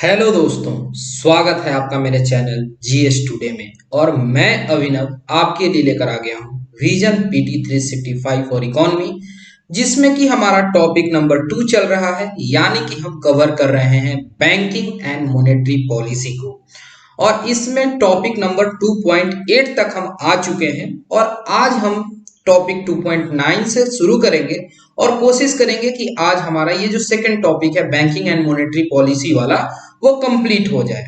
Hello दोस्तों, स्वागत है आपका मेरे चैनल जीएस टुडे में। और मैं अभिनव आपके लिए लेकर आ गया हूँ विजन पीटी 365 फॉर इकोनॉमी, जिसमें कि हमारा टॉपिक नंबर 2 चल रहा है। यानी कि हम कवर कर रहे हैं बैंकिंग एंड मॉनेटरी पॉलिसी को, और इसमें टॉपिक नंबर 2.8 तक हम आ चुके हैं। और आज हम टॉपिक 2.9 से शुरू करेंगे और कोशिश करेंगे कि आज हमारा ये जो सेकंड टॉपिक है बैंकिंग एंड मॉनेटरी पॉलिसी वाला, वो कंप्लीट हो जाए।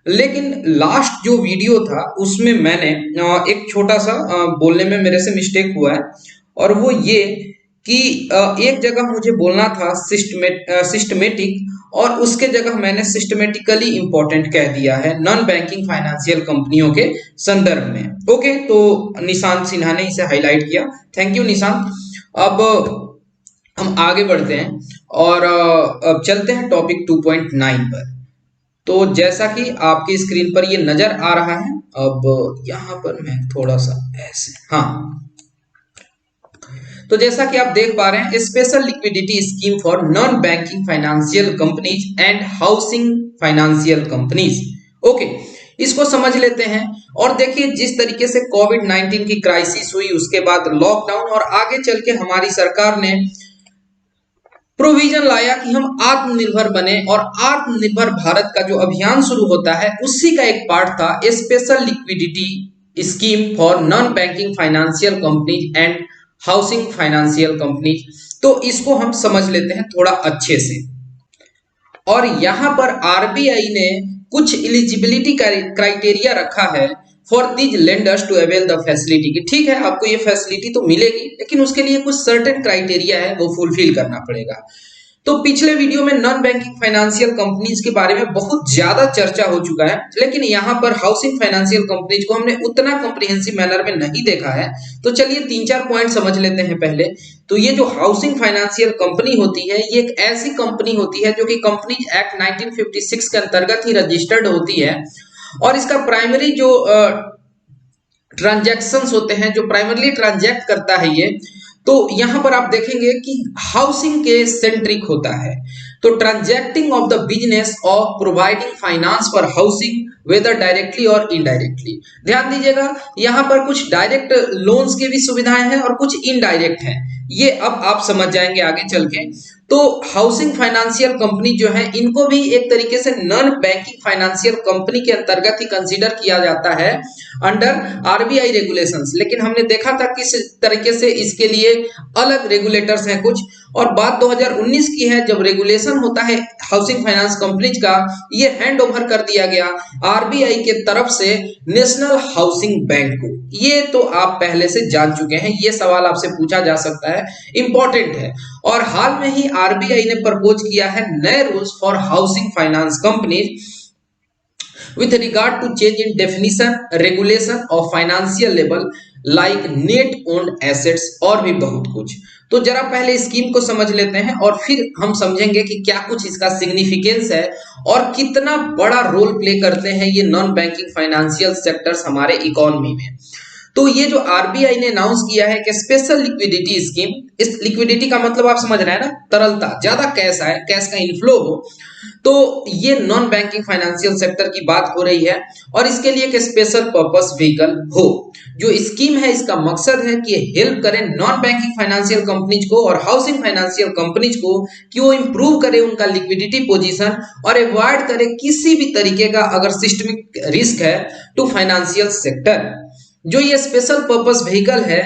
लेकिन लास्ट जो वीडियो था उसमें मैंने एक छोटा सा बोलने में मेरे से मिस्टेक हुआ है, और वो ये कि एक जगह मुझे बोलना था सिस्टमेटिक, और उसके जगह मैंने सिस्टमेटिकली इंपॉर्टेंट कह दिया है नॉन बैंकिंग फाइनेंशियल कंपनियों के संदर्भ में। ओके, तो निशांत सिन्हा ने इसे हाईलाइट किया, थैंक यू निशांत। अब हम आगे बढ़ते हैं और अब चलते हैं टॉपिक 2.9 पर। तो जैसा कि आपकी स्क्रीन पर ये नजर आ रहा है, अब यहां पर मैं थोड़ा सा ऐसे, हाँ, तो जैसा कि आप देख पा रहे हैं, special liquidity scheme for non banking financial companies and housing financial companies. Okay, इसको समझ लेते हैं। और देखिए, जिस तरीके से कोविड-19 की क्राइसिस हुई, उसके बाद लॉकडाउन, और आगे चल के हमारी सरकार ने प्रोविजन लाया कि हम आत्मनिर्भर बने, और आत्मनिर्भर भारत का जो अभियान शुरू होता है उसी का एक पार्ट था special liquidity scheme for non banking financial companies and housing financial companies. तो इसको हम समझ लेते हैं थोड़ा अच्छे से। और यहां पर आरबीआई ने कुछ एलिजिबिलिटी क्राइटेरिया रखा है for these lenders to avail the facility की। ठीक है, आपको ये फैसिलिटी तो मिलेगी, लेकिन उसके लिए कुछ सर्टेन क्राइटेरिया है, वो फुलफिल करना पड़ेगा। तो पिछले वीडियो में नॉन बैंकिंग फाइनेंशियल कंपनीज के बारे में बहुत ज्यादा चर्चा हो चुका है, लेकिन यहाँ पर हाउसिंग फाइनेंशियल कंपनीज को हमने उतना कॉम्प्रिहेंसिव मैनर में नहीं देखा है। तो चलिए 3-4 पॉइंट समझ लेते हैं पहले। तो ये जो हाउसिंग फाइनेंशियल कंपनी होती है, ये एक ऐसी कंपनी होती है जो कि कंपनीज एक्ट 1956 के अंतर्गत ही रजिस्टर्ड होती है। और इसका प्राइमरी जो ट्रांजैक्शंस होते हैं, जो प्राइमरली ट्रांजैक्ट करता है ये, तो यहां पर आप देखेंगे कि हाउसिंग के सेंट्रिक होता है। तो transacting of the business of providing finance for housing, whether directly और इनडायरेक्टली। ध्यान दीजिएगा, यहां पर कुछ डायरेक्ट लोन्स की भी सुविधाएं हैं और कुछ इनडायरेक्ट हैं, ये अब आप समझ जाएंगे आगे चल के। तो हाउसिंग फाइनेंशियल कंपनी जो है, इनको भी एक तरीके से नॉन बैंकिंग फाइनेंशियल कंपनी के अंतर्गत ही कंसीडर किया जाता है अंडर आरबीआई रेगुलेशंस। लेकिन हमने देखा था किस तरीके से इसके लिए अलग रेगुलेटर्स हैं कुछ। और बात 2019 की है, जब रेगुलेशन होता है हाउसिंग फाइनेंस कंपनीज का, ये हैंड ओवर कर दिया गया आरबीआई के तरफ से नेशनल हाउसिंग बैंक को। ये तो आप पहले से जान चुके हैं, ये सवाल आपसे पूछा जा सकता है, इंपॉर्टेंट है। और हाल में ही आरबीआई ने प्रपोज किया है नए rules for housing finance companies with regard to change in definition, regulation of financial level like net owned assets, और भी बहुत कुछ। तो जरा पहले स्कीम को समझ लेते हैं और फिर हम समझेंगे कि क्या कुछ इसका सिग्निफिकेंस है और कितना बड़ा रोल प्ले करते हैं ये नॉन बैंकिंग फाइनेंशियल सेक्टर्स हमारे इकोनॉमी में। तो ये जो आरबीआई ने अनाउंस किया है कि स्पेशल लिक्विडिटी स्कीम, इस लिक्विडिटी का मतलब आप समझ रहे हैं ना, तरलता, ज्यादा कैश आए, कैश का इनफ्लो हो। तो ये नॉन बैंकिंग फाइनेंशियल सेक्टर की बात हो रही है, और इसके लिए एक स्पेशल पर्पस व्हीकल हो। जो स्कीम है, इसका मकसद है कि हेल्प करें नॉन बैंकिंग फाइनेंशियल कंपनीज को और हाउसिंग फाइनेंशियल कंपनीज को कि वो इंप्रूव करे उनका लिक्विडिटी पोजीशन और अवॉइड करे किसी भी तरीके का अगर सिस्टमिक रिस्क है टू फाइनेंशियल सेक्टर। जो ये स्पेशल पर्पस व्हीकल है,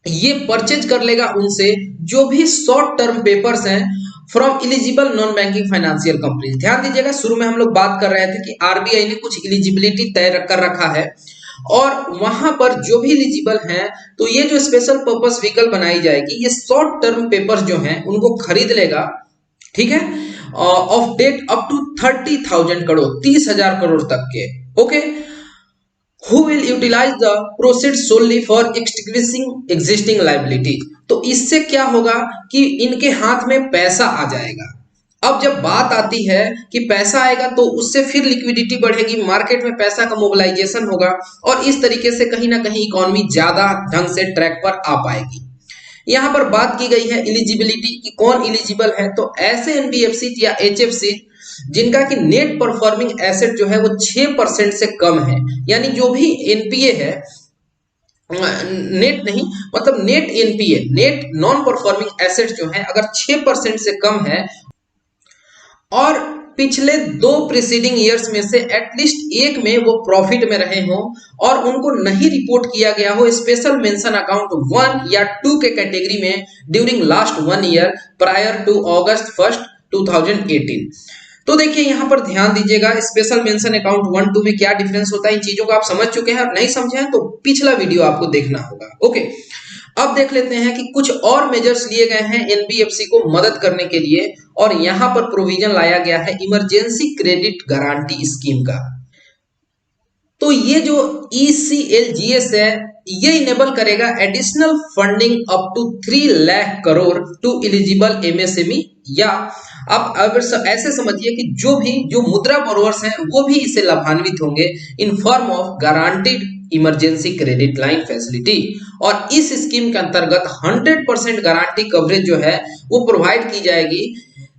ये परचेज कर लेगा उनसे जो भी शॉर्ट टर्म पेपर्स हैं from eligible non banking financial company. ध्यान दीजिएगा, शुरू में हम लोग बात कर रहे थे कि आरबीआई ने कुछ इलिजिबिलिटी तय कर रखा है, और वहां पर जो भी इलिजिबल हैं, तो ये जो स्पेशल पर्पस व्हीकल बनाई जाएगी, ये शॉर्ट टर्म पेपर्स जो हैं उनको खरीद लेगा, ठीक है, of debt up to 30,000 crore, 30,000 crore तक के। Okay, who will utilize the proceeds solely for extinguishing existing liability। तो इससे क्या होगा कि इनके हाथ में पैसा आ जाएगा। अब जब बात आती है कि पैसा आएगा, तो उससे फिर लिक्विडिटी बढ़ेगी, मार्केट में पैसा का मोबिलाइजेशन होगा, और इस तरीके से कहीं ना कहीं इकोनॉमी ज्यादा ढंग से ट्रैक पर आ पाएगी। यहाँ पर बात की गई है एलिजिबिलिटी की, कौन एलिजिबल है। तो ऐसे एनबीएफसी या एचएफसी जिनका कि नेट परफॉर्मिंग एसेट जो है वो 6% से कम है, यानी जो भी एनपीए है, नेट नहीं मतलब net NPA, net non performing asset जो है अगर 6% से कम है और पिछले 2 प्रीसीडिंग ईयर्स में से एटलीस्ट एक में वो प्रॉफिट में रहे हों और उनको नहीं रिपोर्ट किया गया हो स्पेशल मेंशन अकाउंट 1 या 2 के कैटेगरी में during last 1 year prior to August 1, 2018। तो देखिए यहां पर ध्यान दीजिएगा, स्पेशल मेंशन अकाउंट 1 2 में क्या डिफरेंस होता है, इन चीजों को आप समझ चुके हैं और नहीं समझे हैं तो पिछला वीडियो आपको देखना होगा। ओके, अब देख लेते हैं कि कुछ और मेजर्स लिए गए हैं एनबीएफसी को मदद करने के लिए, और यहां पर प्रोविजन लाया गया है इमरजेंसी क्रेडिट गारंटी स्कीम का। तो ये जो ECLGS है ये इनेबल करेगा additional funding up to 3 lakh crore to eligible MSME, या आप अगर ऐसे समझिए कि जो मुद्रा बोरोवर्स हैं वो भी इससे लाभान्वित होंगे in form of guaranteed emergency credit line facility. और इस स्कीम के अंतर्गत 100% गारंटी कवरेज जो है वो प्रोवाइड की जाएगी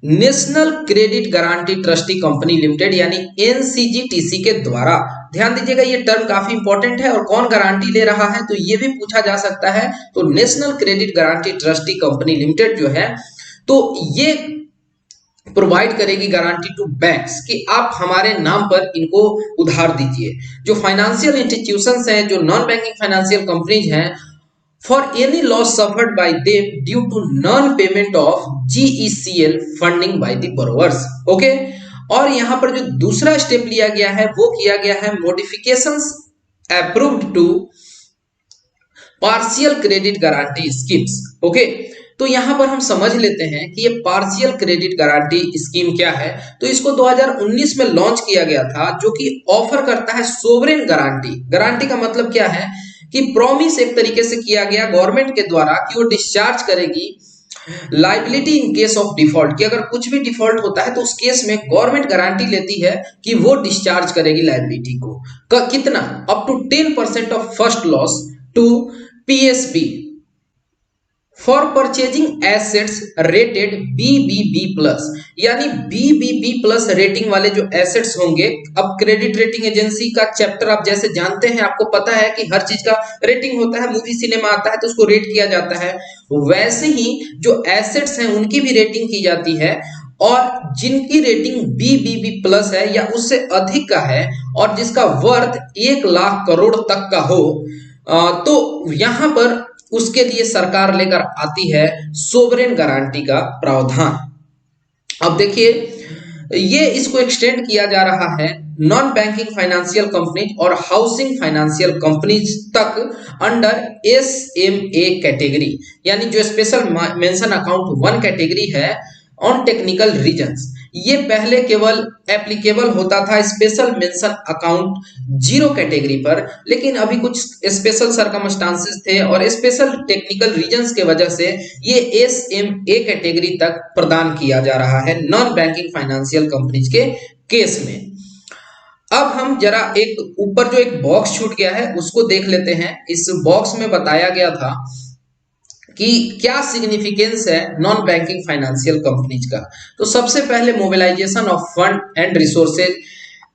national credit guarantee trustee company limited यानी NCGTC के द्वारा। ध्यान दीजिएगा ये टर्म काफी इंपॉर्टेंट है, और कौन गारंटी ले रहा है तो ये भी पूछा जा सकता है। तो national credit guarantee trustee company limited जो है तो ये प्रोवाइड करेगी गारंटी टू बैंक्स कि आप हमारे नाम पर इनको उधार दीजिए। जो फाइनेंशियल इंस्टीट्यूशंस हैं, जो नॉन बैंकिंग फाइनेंशियल कंपनीज हैं, for any loss suffered by them due to non-payment of GECL funding by the borrowers। Okay, और यहां पर जो दूसरा स्टेप लिया गया है वो किया गया है modifications approved to partial credit guarantee schemes. Okay, तो यहां पर हम समझ लेते हैं कि ये पार्शियल क्रेडिट गारंटी स्कीम क्या है। तो इसको 2019 में लॉन्च किया गया था, जो कि ऑफर करता है सोवरेन गारंटी। गारंटी का मतलब क्या है कि प्रॉमिस एक तरीके से किया गया गवर्नमेंट के द्वारा कि वो डिस्चार्ज करेगी liability in case of default, कि अगर कुछ भी डिफॉल्ट होता है तो उस केस में गवर्नमेंट गारंटी लेती है कि वो डिस्चार्ज करेगी लाइबिलिटी को। कितना? Up to 10% of first loss to PSB for purchasing assets rated BBB+, यानी BBB+ रेटिंग वाले जो एसेट्स होंगे। अब क्रेडिट रेटिंग एजेंसी का चैप्टर आप जैसे जानते हैं, आपको पता है कि हर चीज का रेटिंग होता है, मूवी सिनेमा आता है तो उसको रेट किया जाता है, वैसे ही जो एसेट्स हैं उनकी भी रेटिंग की जाती है, और जिनकी रेटिंग BBB+ है या उससे अधिक का है और जिसका वर्थ 1 लाख करोड़ तक का हो, तो यहां पर उसके लिए सरकार लेकर आती है सोवरेन गारंटी का प्रावधान। अब देखिए ये इसको एक्सटेंड किया जा रहा है नॉन बैंकिंग फाइनेंशियल कंपनीज और हाउसिंग फाइनेंशियल कंपनीज तक अंडर SMA कैटेगरी, यानी जो स्पेशल मेंशन अकाउंट 1 कैटेगरी है ऑन टेक्निकल रीजंस। ये पहले केवल एप्लीकेबल होता था स्पेशल मेंशन अकाउंट 0 कैटेगरी पर, लेकिन अभी कुछ स्पेशल सर्कमस्टांसेस थे और स्पेशल टेक्निकल रीजंस के वजह से ये SMA कैटेगरी तक प्रदान किया जा रहा है नॉन बैंकिंग फाइनेंशियल कंपनीज के केस में। अब हम जरा एक ऊपर जो एक बॉक्स छूट गया है उसको देख लेते हैं। इस बॉक्स में बताया गया था कि क्या सिग्निफिकेंस है नॉन बैंकिंग फाइनेंशियल कंपनीज का। तो सबसे पहले mobilization of fund and resources,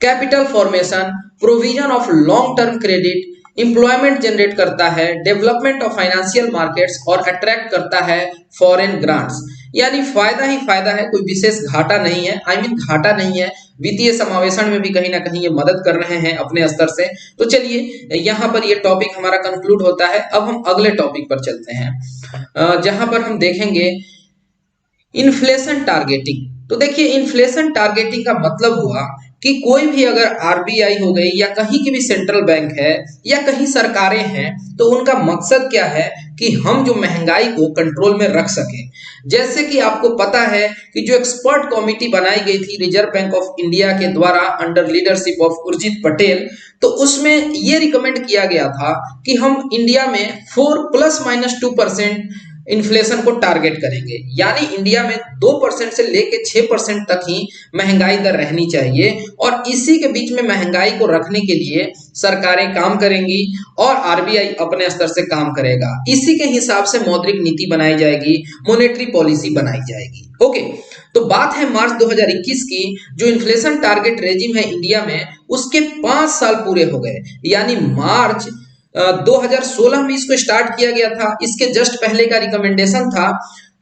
capital formation, provision of long term credit, employment generate करता है, डेवलपमेंट ऑफ फाइनेंशियल मार्केट्स और अट्रैक्ट करता है फॉरेन ग्रांट्स। यानी फायदा ही फायदा है, कोई विशेष घाटा नहीं है। घाटा नहीं है, वित्तीय समावेशन में भी कहीं ना कहीं ये मदद कर रहे हैं अपने स्तर से। तो चलिए यहाँ पर ये टॉपिक हमारा कंक्लूड होता है। अब हम अगले टॉपिक पर चलते हैं, जहां पर हम देखेंगे इन्फ्लेशन टारगेटिंग। तो देखिए इन्फ्लेशन टारगेटिंग का मतलब हुआ कि कोई भी अगर RBI हो गई या कहीं की भी सेंट्रल बैंक है या कहीं सरकारें हैं, तो उनका मकसद क्या है कि हम जो महंगाई को कंट्रोल में रख सकें। जैसे कि आपको पता है कि जो एक्सपर्ट कमेटी बनाई गई थी रिजर्व बैंक ऑफ इंडिया के द्वारा under leadership of Urjit Patel, तो उसमें ये रिकमेंड किया गया था कि हम इंडिया में 4 ± 2% इन्फ्लेशन को टारगेट करेंगे, यानी इंडिया में 2% से लेके 6% तक ही महंगाई दर रहनी चाहिए और इसी के बीच में महंगाई को रखने के लिए सरकारें काम करेंगी और आरबीआई अपने स्तर से काम करेगा। इसी के हिसाब से मौद्रिक नीति बनाई जाएगी, मॉनेटरी पॉलिसी बनाई जाएगी। ओके, तो बात है मार्च 2021 की। जो इन्फ्लेशन टारगेट रेजिम है इंडिया में, उसके 5 साल पूरे हो गए, यानी मार्च 2016 में इसको स्टार्ट किया गया था। इसके जस्ट पहले का रिकमेंडेशन था।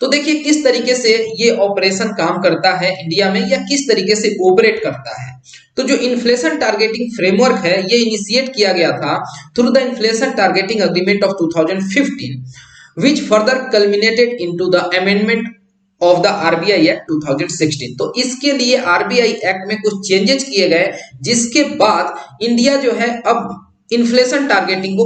तो देखिए किस तरीके से ये ऑपरेशन काम करता है इंडिया में, या किस तरीके से ऑपरेट करता है। तो जो इन्फ्लेशन टारगेटिंग फ्रेमवर्क है, ये इनिशिएट किया गया था through the inflation targeting agreement of 2015, which further culminated into the amendment of the RBI act 2016। तो इसके लिए आरबीआई एक्ट में कुछ चेंजेस किए गए, जिसके बाद इंडिया जो है अब इन्फ्लेशन टारगेटिंग को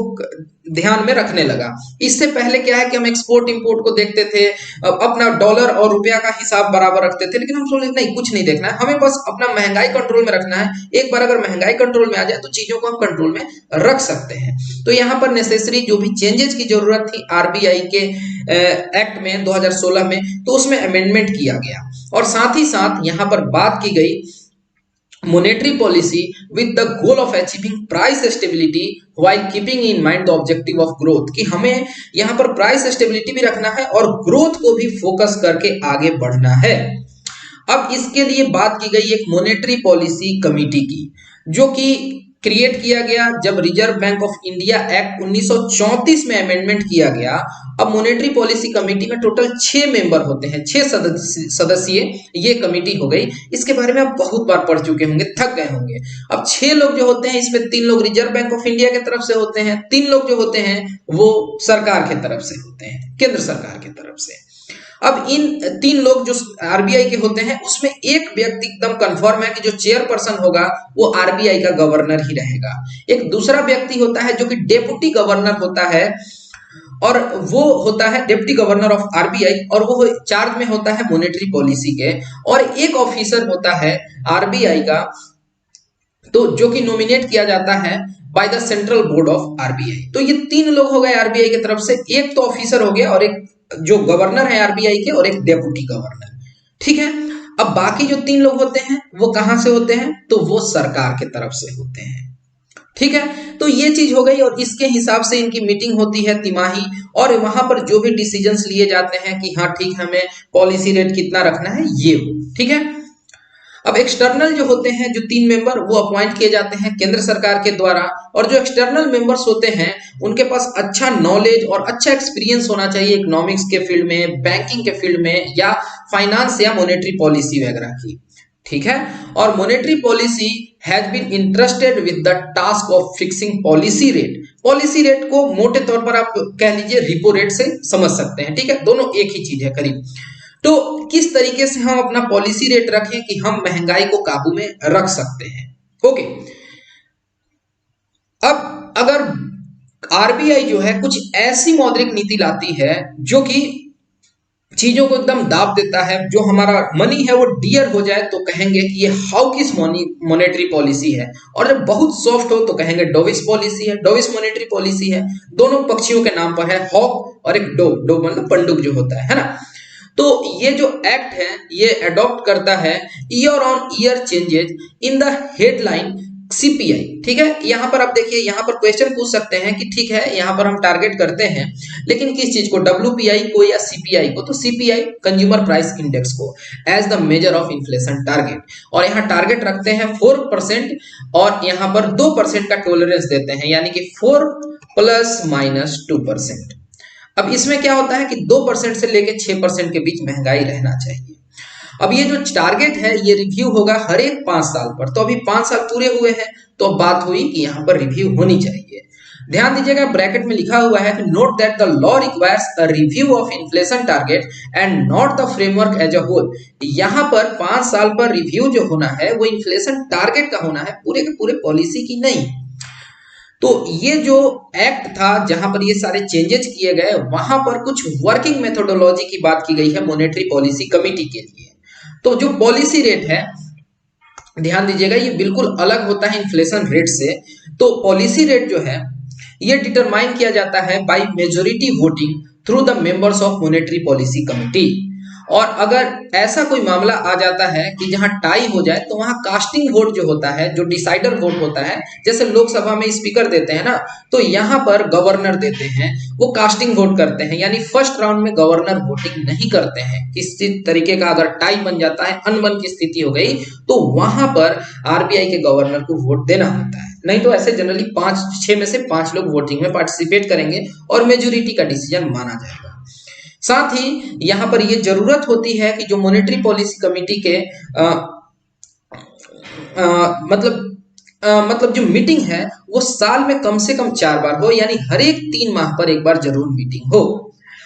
ध्यान में रखने लगा। इससे पहले क्या है कि हम एक्सपोर्ट इंपोर्ट को देखते थे, अपना डॉलर और रुपया का हिसाब बराबर रखते थे, लेकिन हम सोचे नहीं, कुछ नहीं देखना है, हमें बस अपना महंगाई कंट्रोल में रखना है। एक बार अगर महंगाई कंट्रोल में आ जाए तो चीजों को हम कंट्रोल में रख सकते हैं। तो यहाँ पर नेसेसरी जो भी चेंजेस की जरूरत थी आरबीआई के एक्ट में 2016 में, तो उसमें अमेंडमेंट किया गया। और साथ ही साथ यहाँ पर बात की गई monetary policy with the goal of achieving price stability while keeping in mind the objective of growth, कि हमें यहाँ पर प्राइस स्टेबिलिटी भी रखना है और ग्रोथ को भी फोकस करके आगे बढ़ना है। अब इसके लिए बात की गई एक मॉनेटरी पॉलिसी कमेटी की, जो कि क्रिएट किया गया जब reserve bank of India act 1934 में अमेंडमेंट किया गया। अब मॉनेटरी पॉलिसी कमेटी में टोटल 6 मेंबर होते हैं, 6 सदस्यीय ये कमेटी हो गई। इसके बारे में आप बहुत बार पढ़ चुके होंगे, थक गए होंगे। अब 6 लोग जो होते हैं, इसमें 3 लोग रिजर्व बैंक ऑफ इंडिया की तरफ से होते हैं, 3 लोग जो होते हैं वो सरकार की तरफ से होते हैं, केंद्र सरकार की तरफ से। अब इन 3 लोग जो आरबीआई के होते हैं, उसमें एक व्यक्ति एकदम कंफर्म है कि जो चेयरपर्सन होगा वो आरबीआई का गवर्नर ही रहेगा। एक दूसरा व्यक्ति होता है जो कि डेप्यूटी गवर्नर होता है, और वो होता है डिप्टी गवर्नर ऑफ आरबीआई, और वो चार्ज में होता है मॉनेटरी पॉलिसी के। और एक ऑफिसर होता है आरबीआई का, तो जो कि नॉमिनेट किया जाता है by the central board of RBI. तो ये 3 लोग हो गए आरबीआई की तरफ से, एक तो ऑफिसर हो गया और एक जो गवर्नर है आरबीआई के, और एक डेप्यूटी गवर्नर। ठीक है, अब बाकी जो 3 लोग होते हैं वो कहां से होते हैं, तो वो सरकार की तरफ से होते हैं। ठीक है, तो ये चीज हो गई, और इसके हिसाब से इनकी मीटिंग होती है तिमाही, और वहां पर जो भी डिसीजंस लिए जाते हैं कि हाँ ठीक है, हमें पॉलिसी रेट कितना रखना है, ये हो। ठीक है, अब एक्सटर्नल जो होते हैं जो 3 मेंबर, वो अपॉइंट किए जाते हैं केंद्र सरकार के द्वारा, और जो एक्सटर्नल मेंबर्स होते हैं उनके पास अच्छा नॉलेज और अच्छा एक्सपीरियंस होना चाहिए इकोनॉमिक्स के फील्ड में, बैंकिंग के फील्ड में, या फाइनेंस या मॉनेटरी पॉलिसी वगैरह की। ठीक है, और monetary policy has been interested with the task of fixing policy rate. Policy rate को मोटे तौर पर आप कह लीजिए रिपो रेट से समझ सकते हैं। ठीक है, दोनों एक ही चीज है करीब। तो किस तरीके से हम अपना पॉलिसी रेट रखें कि हम महंगाई को काबू में रख सकते हैं। ओके, अब अगर आरबीआई जो है कुछ ऐसी मौद्रिक नीति लाती है जो कि चीजों को एकदम दाब देता है, जो हमारा मनी है वो डियर हो जाए, तो कहेंगे कि ये हॉकिश मॉनेटरी पॉलिसी है, और जब बहुत सॉफ्ट हो तो कहेंगे डोविश पॉलिसी है, डोविश मॉनेटरी पॉलिसी है। दोनों पक्षियों के नाम पर है, हॉक और एक डोव, डोव मतलब पंडुक जो होता है ना। तो ये जो एक्ट है ये अडॉप्ट करता है year on year changes in the headline CPI. ठीक है, यहाँ पर आप देखिए, यहाँ पर क्वेश्चन पूछ सकते हैं कि ठीक है यहाँ पर हम टारगेट करते हैं, लेकिन किस चीज को, डब्ल्यूपीआई को या सीपीआई को? तो सीपीआई कंज्यूमर प्राइस इंडेक्स को as the measure of inflation target, और यहाँ टारगेट रखते हैं 4%, और यहाँ पर 2% का टॉलरेंस देते हैं, यानी कि 4 ± 2%। अब इसमें क्या होता है कि 2% से लेके 6% के बीच महंगाई रहना चाहिए। अब ये जो टारगेट है ये रिव्यू होगा हर एक 5 साल पर। तो अभी 5 साल पूरे हुए हैं, तो अब बात हुई कि यहाँ पर रिव्यू होनी चाहिए। ध्यान दीजिएगा, ब्रैकेट में लिखा हुआ है कि note that the law requires a review of inflation target and not the framework as a whole. यहाँ पर 5 साल पर रिव्यू जो होना है वो इन्फ्लेशन टारगेट का होना है, पूरे के पूरे पॉलिसी की नहीं। तो ये जो एक्ट था जहां पर ये सारे चेंजेस किए गए, वहां पर कुछ वर्किंग मेथोडोलॉजी की बात की गई है मॉनेटरी पॉलिसी कमेटी के लिए। तो जो पॉलिसी रेट है, ध्यान दीजिएगा, ये बिल्कुल अलग होता है इन्फ्लेशन रेट से। तो पॉलिसी रेट जो है ये डिटरमाइन किया जाता है by majority voting through the members of monetary policy committee. और अगर ऐसा कोई मामला आ जाता है कि जहां टाई हो जाए तो वहां कास्टिंग वोट जो होता है, जो डिसाइडर वोट होता है, जैसे लोकसभा में स्पीकर देते हैं ना, तो यहाँ पर गवर्नर देते हैं, वो कास्टिंग वोट करते हैं, यानी फर्स्ट राउंड में गवर्नर वोटिंग नहीं करते हैं। किसी तरीके का अगर टाई बन जाता है, अनबन की स्थिति हो गई, तो वहां पर आरबीआई के गवर्नर को वोट देना होता है। नहीं तो ऐसे जनरली 6 में से 5 लोग वोटिंग में पार्टिसिपेट करेंगे और मेजोरिटी का डिसीजन माना जाएगा। साथ ही यहां पर यह जरूरत होती है कि जो मॉनेटरी पॉलिसी कमेटी के मतलब जो मीटिंग है वो साल में कम से कम 4 बार हो, यानी हर एक 3 माह पर एक बार जरूर मीटिंग हो।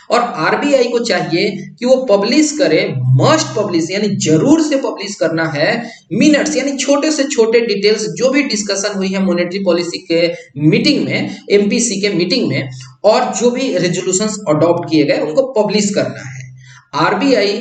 और आरबीआई को चाहिए कि वो पब्लिश करे, मस्ट पब्लिश, यानी जरूर से पब्लिश करना है मिनट्स, यानी छोटे से छोटे डिटेल्स जो भी डिस्कशन हुई है मॉनेटरी पॉलिसी के मीटिंग में, एमपीसी के मीटिंग में, और जो भी रेजोल्यूशंस अडॉप्ट किए गए उनको पब्लिश करना है। RBI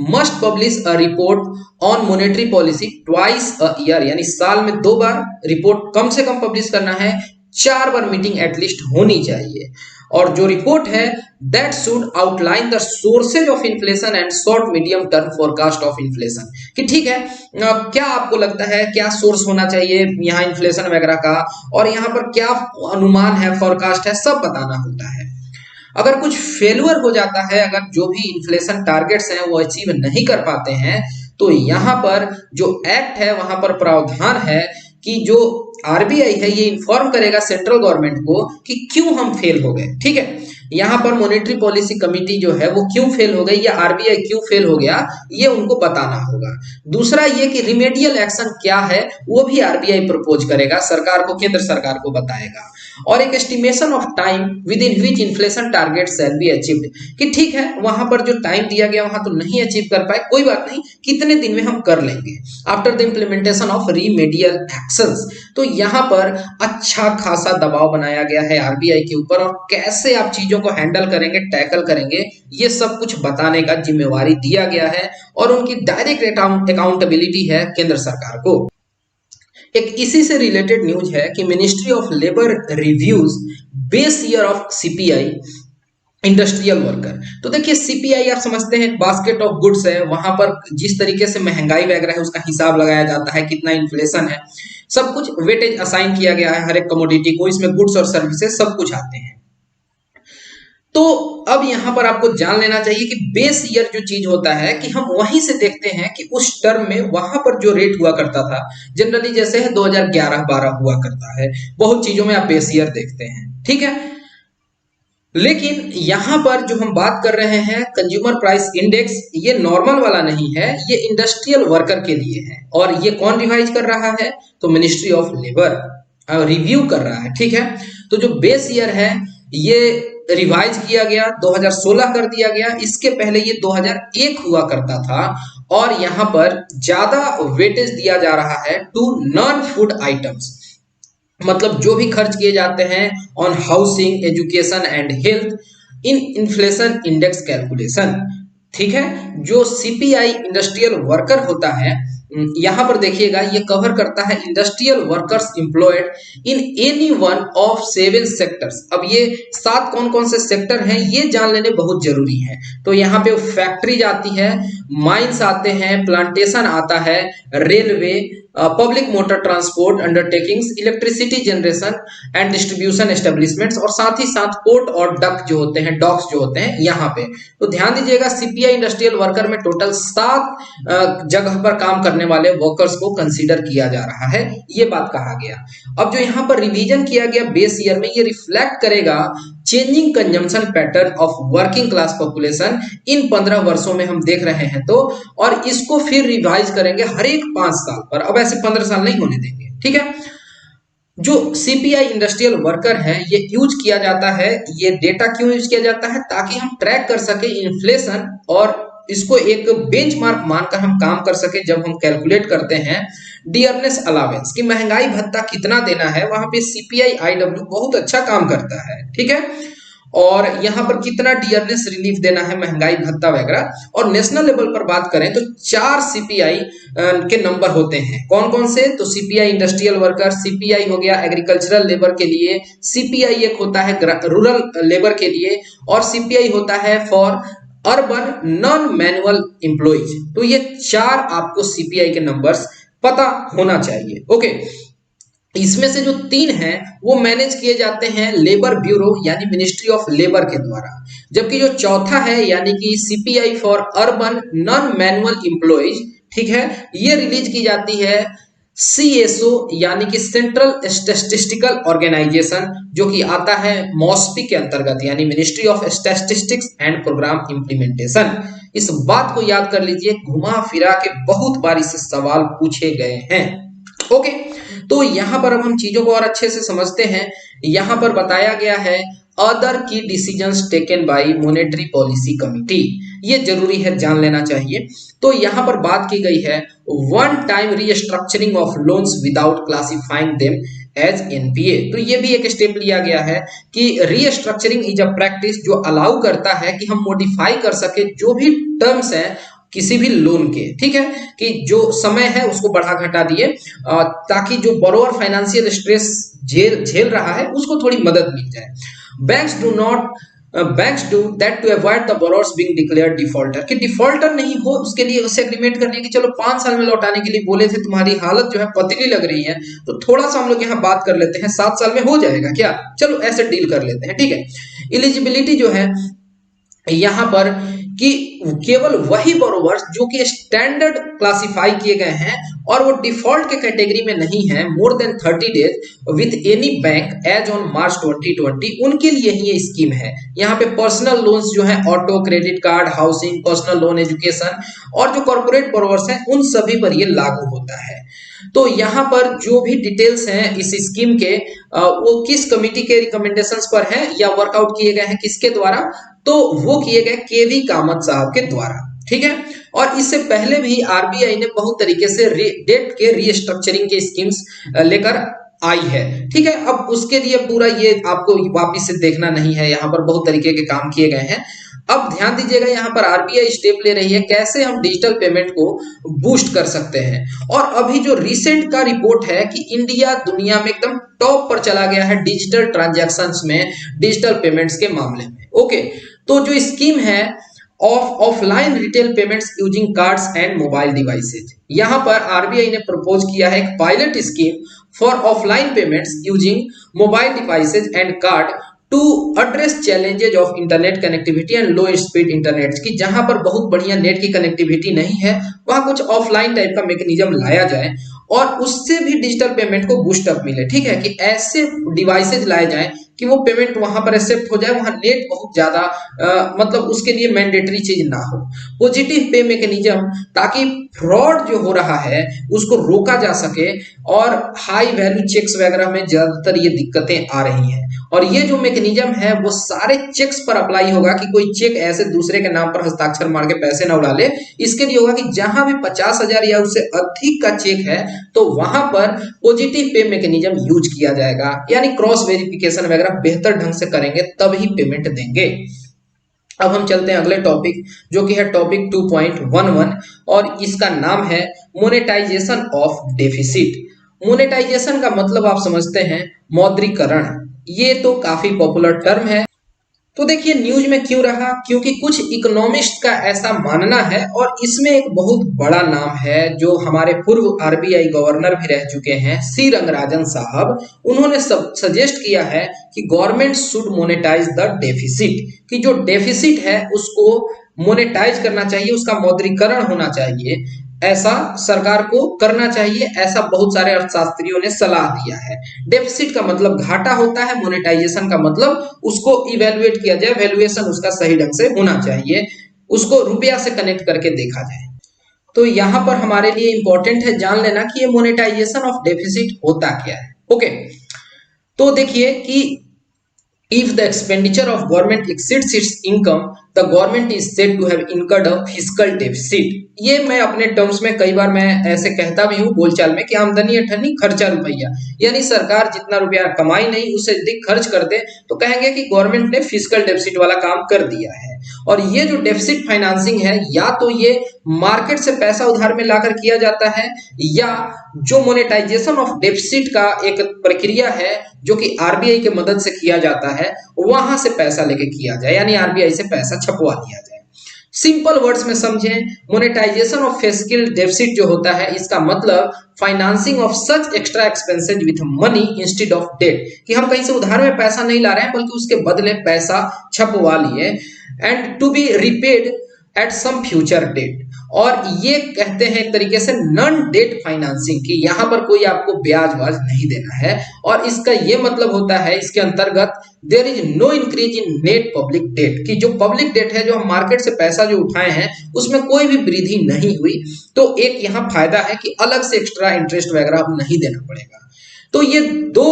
must publish a report on monetary policy twice a year, यानी साल में 2 बार रिपोर्ट कम से कम पब्लिश करना है, 4 बार मीटिंग एटलीस्ट होनी चाहिए। और जो रिपोर्ट है that should outline the sources of inflation and short medium term forecast of inflation, कि ठीक है क्या आपको लगता है क्या सोर्स होना चाहिए यहाँ इन्फ्लेशन वगैरह का, और यहाँ पर क्या अनुमान है, फोरकास्ट है, सब बताना होता है। अगर कुछ फेल्यूर हो जाता है, अगर जो भी इन्फ्लेशन टारगेट्स हैं वो अचीव नहीं कर पाते हैं, तो यहाँ पर जो एक्ट है वहां पर प्रावधान है कि जो आरबीआई है ये इन्फॉर्म करेगा सेंट्रल गवर्नमेंट को कि क्यों हम फेल हो गए। ठीक है, यहाँ पर मॉनेटरी पॉलिसी कमेटी जो है वो क्यों फेल हो गई या आरबीआई क्यों फेल हो गया, ये उनको बताना होगा। दूसरा ये कि रिमेडियल एक्शन क्या है वो भी आरबीआई प्रपोज करेगा सरकार को, केंद्र सरकार को बताएगा। और एक estimation of time with in which inflation target shall be achieved, कि ठीक है वहां पर जो टाइम दिया गया वहां तो नहीं अचीव कर पाए, कोई बात नहीं, कितने दिन में हम कर लेंगे after the implementation of remedial actions. तो यहाँ पर अच्छा खासा दबाव बनाया गया है आरबीआई के ऊपर, और कैसे आप चीजों को हैंडल करेंगे, टैकल करेंगे, ये सब कुछ बताने का जिम्मेवारी दिया गया है, और उनकी डायरेक्ट अकाउंटेबिलिटी है केंद्र सरकार को। एक इसी से रिलेटेड न्यूज है कि ministry of labour reviews base year of CPI industrial worker. तो देखिए सीपीआई आप समझते हैं बास्केट ऑफ गुड्स है, वहां पर जिस तरीके से महंगाई वगैरह है उसका हिसाब लगाया जाता है, कितना इन्फ्लेशन है, सब कुछ वेटेज असाइन किया गया है हर एक कमोडिटी को, इसमें गुड्स और सर्विसेज सब कुछ आते हैं। तो अब यहां पर आपको जान लेना चाहिए कि बेस ईयर जो चीज होता है कि हम वहीं से देखते हैं कि उस टर्म में वहां पर जो रेट हुआ करता था, जनरली जैसे है 2011-12 हुआ करता है, बहुत चीजों में आप बेस ईयर देखते हैं। ठीक है, लेकिन यहां पर जो हम बात कर रहे हैं कंज्यूमर प्राइस इंडेक्स, ये नॉर्मल वाला नहीं है, ये इंडस्ट्रियल वर्कर के लिए है। और ये कौन रिवाइज कर रहा है, तो मिनिस्ट्री ऑफ लेबर रिव्यू कर रहा है। ठीक है, तो जो बेस ईयर है ये रिवाइज किया गया, 2016 कर दिया गया, इसके पहले ये 2001 हुआ करता था। और यहां पर ज्यादा वेटेज दिया जा रहा है टू नॉन फूड आइटम्स, मतलब जो भी खर्च किए जाते हैं on housing, education and health in inflation index calculation. ठीक है, जो सीपीआई इंडस्ट्रियल वर्कर होता है, यहां पर देखिएगा ये कवर करता है industrial workers employed in any one of 7 sectors. अब ये 7 कौन कौन से सेक्टर हैं ये जान लेने बहुत जरूरी है। तो यहाँ पे फैक्ट्रीज आती है, माइंस आते हैं, प्लांटेशन आता है, railway, public motor transport undertakings, electricity generation and distribution establishments, और साथ ही साथ पोर्ट और डक जो होते हैं, डॉक्स जो होते हैं यहाँ पे। तो ध्यान दीजिएगा सीपीआई इंडस्ट्रियल वर्कर में टोटल 7 जगह पर काम करने वाले वर्कर्स को कंसीडर किया जा रहा है, ये बात कहा गया। अब जो यहाँ पर रिवीजन किया गया बेस ईयर में, ये रिफ्लेक्ट करेगा changing consumption pattern of working class population in 15 वर्षों में हम देख रहे हैं। तो और इसको फिर रिवाइज करेंगे हर एक 5 साल पर, अब ऐसे 15 साल नहीं होने देंगे। ठीक है, जो सीपीआई इंडस्ट्रियल वर्कर है ये यूज किया जाता है, ये डेटा क्यों यूज किया जाता है, ताकि हम ट्रैक कर सके इन्फ्लेशन, और इसको एक बेंचमार्क मानकर हम काम कर सके जब हम कैलकुलेट करते हैं डियरनेस अलावेंस की महंगाई भत्ता कितना देना है, वहां पे सीपीआई आईडब्ल्यू बहुत अच्छा काम करता है। ठीक है, और यहाँ पर कितना डियरनेस रिलीफ देना है, महंगाई भत्ता वगैरह। और नेशनल लेवल पर बात करें तो 4 सीपीआई के नंबर होते हैं। कौन कौन से? तो सीपीआई इंडस्ट्रियल वर्कर, सीपीआई हो गया एग्रीकल्चरल लेबर के लिए, सीपीआई एक होता है रूरल लेबर के लिए, और सीपीआई होता है for urban non manual employees. तो ये 4 आपको सीपीआई के नंबर्स पता होना चाहिए। ओके, इसमें से जो 3 हैं वो मैनेज किए जाते हैं लेबर ब्यूरो यानी मिनिस्ट्री ऑफ लेबर के द्वारा, जबकि जो चौथा है यानी कि CPI for urban non manual employees, ठीक है, ये रिलीज की जाती है सीएसओ यानी कि सेंट्रल स्टैटिस्टिकल ऑर्गेनाइजेशन, जो कि आता है मॉस्पी के अंतर्गत यानी ministry of statistics and programme implementation. इस बात को याद कर लीजिए, घुमा फिरा के बहुत बार इससे सवाल पूछे गए हैं। ओके, तो यहां पर अब हम चीजों को और अच्छे से समझते हैं। यहां पर बताया गया है अदर की decisions taken by monetary policy committee, ये जरूरी है, जान लेना चाहिए। तो यहां पर बात की गई है one time restructuring of loans without classifying them as NPA. तो ये भी एक स्टेप लिया गया है कि रीस्ट्रक्चरिंग इज अ प्रैक्टिस जो अलाउ करता है कि हम मॉडिफाई कर सके जो भी टर्म्स है किसी भी लोन के, ठीक है, कि जो समय है उसको बढ़ा घटा दिए ताकि जो बोरोवर फाइनेंशियल स्ट्रेस झेल रहा है उसको थोड़ी मदद मिल जाए। Banks do that to avoid the borrowers being declared defaulter, कि डिफॉल्टर नहीं हो उसके लिए उससे एग्रीमेंट करने की, चलो 5 साल में लौटाने के लिए बोले थे, तुम्हारी हालत जो है पतली लग रही है तो थोड़ा सा हम लोग यहाँ बात कर लेते हैं, 7 साल में हो जाएगा क्या, चलो ऐसे डील कर लेते हैं, ठीक है। एलिजिबिलिटी जो है यहां पर कि केवल वही बोरोवर्स जो कि स्टैंडर्ड क्लासिफाई किए गए हैं और वो डिफॉल्ट के कैटेगरी में नहीं है more than 30 days with any bank as on March 2020, उनके लिए ही ये स्कीम है। यहाँ पे पर्सनल लोन्स जो है auto, credit card, housing, personal loan, education और जो कॉर्पोरेट बोरोवर्स हैं उन सभी पर ये लागू होता है। तो यहाँ पर जो भी डिटेल्स हैं इस स्कीम के वो किस कमिटी के रिकमेंडेशंस पर हैं या वर्कआउट किए गए हैं किसके द्वारा, तो वो किए गए केवी कामत साहब के द्वारा, ठीक है। और इससे पहले भी आरबीआई ने बहुत तरीके से डेट के रीस्ट्रक्चरिंग के स्कीम्स लेकर आई है, ठीक है। अब उसके लिए पूरा ये आपको वापिस से देखना नहीं है, यहाँ पर बहुत तरीके के काम किए गए हैं। अब ध्यान दीजिएगा, यहाँ पर आरबीआई स्टेप ले रही है कैसे हम डिजिटल पेमेंट को बूस्ट कर सकते हैं। और अभी जो रिसेंट का रिपोर्ट है कि इंडिया दुनिया में एकदम टॉप पर चला गया है डिजिटल ट्रांजैक्शंस में, डिजिटल पेमेंट्स के मामले में। ओके, तो जो स्कीम है offline retail payments using cards and mobile devices, यहां पर आरबीआई ने प्रपोज किया है एक pilot scheme for offline payments using mobile devices and card to address challenges of internet connectivity and low speed internet, की जहां पर बहुत बढ़िया नेट की कनेक्टिविटी नहीं है वहां कुछ ऑफलाइन टाइप का मैकेनिज्म लाया जाए और उससे भी डिजिटल पेमेंट को बूस्ट अप मिले, ठीक है, कि ऐसे डिवाइसेज लाए जाए कि वो पेमेंट वहां पर एक्सेप्ट हो जाए, वहां नेट बहुत ज्यादा मतलब उसके लिए मैंडेटरी चीज ना हो। पॉजिटिव पे मैकेनिज्म, ताकि फ्रॉड जो हो रहा है उसको रोका जा सके और हाई वैल्यू चेक्स वगैरह में ज्यादातर ये दिक्कतें आ रही हैं। और ये जो मैकेनिज्म है वो सारे चेक्स पर अप्लाई होगा कि कोई चेक ऐसे दूसरे के नाम पर हस्ताक्षर मार के पैसे ना उड़ा ले। इसके लिए होगा कि जहां भी 50,000 या उससे अधिक का चेक है तो वहां पर पॉजिटिव पे मैकेनिज्म यूज किया जाएगा, यानी क्रॉस वेरिफिकेशन वगैरह बेहतर ढंग से करेंगे तभी पेमेंट देंगे। अब हम चलते हैं अगले टॉपिक जो कि है टॉपिक 2.11 और इसका नाम है मोनेटाइजेशन ऑफ डेफिसिट। मोनेटाइजेशन का मतलब आप समझते हैं मौद्रीकरण, ये तो काफी पॉपुलर टर्म है। तो देखिए न्यूज में क्यों रहा, क्योंकि कुछ इकोनॉमिस्ट का ऐसा मानना है और इसमें एक बहुत बड़ा नाम है जो हमारे पूर्व आरबीआई गवर्नर भी रह चुके हैं, सी रंगराजन साहब। उन्होंने सजेस्ट किया है कि government should monetize the deficit, कि जो डेफिसिट है उसको मोनेटाइज करना चाहिए, उसका मौद्रीकरण होना चाहिए, ऐसा सरकार को करना चाहिए, ऐसा बहुत सारे अर्थशास्त्रियों ने सलाह दिया है। डेफिसिट का मतलब घाटा होता है, मोनेटाइजेशन का मतलब उसको इवेल्युएट किया जाए, वैल्यूएशन उसका सही ढंग से होना चाहिए, उसको रुपया से कनेक्ट करके देखा जाए। तो यहां पर हमारे लिए इंपॉर्टेंट है जान लेना कि ये मोनेटाइजेशन ऑफ डेफिसिट होता क्या है। ओके, तो देखिए कि if the expenditure of government exceeds its income, the government is said to have incurred a fiscal deficit। ये मैं अपने टर्म्स में कई बार मैं ऐसे कहता भी हूँ बोलचाल में कि आमदनी अठन्नी खर्चा रुपया, यानी सरकार जितना रुपया कमाई नहीं उससे अधिक खर्च कर दे तो कहेंगे कि गवर्नमेंट ने फिस्कल डेफिसिट वाला काम कर दिया है। और ये जो डेफिसिट फाइनेंसिंग है या तो ये मार्केट से पैसा उधार में लाकर किया जाता है, या जो मोनेटाइजेशन ऑफ डेफिसिट का एक प्रक्रिया है जो कि आरबीआई के मदद से किया जाता है, वहां से पैसा लेके किया जाए, यानी आरबीआई से पैसा छपवा दिया जाए। सिंपल वर्ड्स में समझें, मोनेटाइजेशन ऑफ फिस्कल डेफिसिट जो होता है इसका मतलब financing of such extra expenses with money instead of debt, कि हम कहीं से उधार में पैसा नहीं ला रहे हैं बल्कि उसके बदले पैसा छपवा लिए, and to be repaid at some future date. और ये कहते हैं एक तरीके से नॉन डेट फाइनेंसिंग, कि यहां पर कोई आपको ब्याज वाज नहीं देना है। और इसका ये मतलब होता है इसके अंतर्गत there is no increase in net public debt, कि जो पब्लिक डेट है जो हम मार्केट से पैसा जो उठाए हैं उसमें कोई भी वृद्धि नहीं हुई। तो एक यहाँ फायदा है कि अलग से एक्स्ट्रा इंटरेस्ट वगैरह नहीं देना पड़ेगा। तो ये दो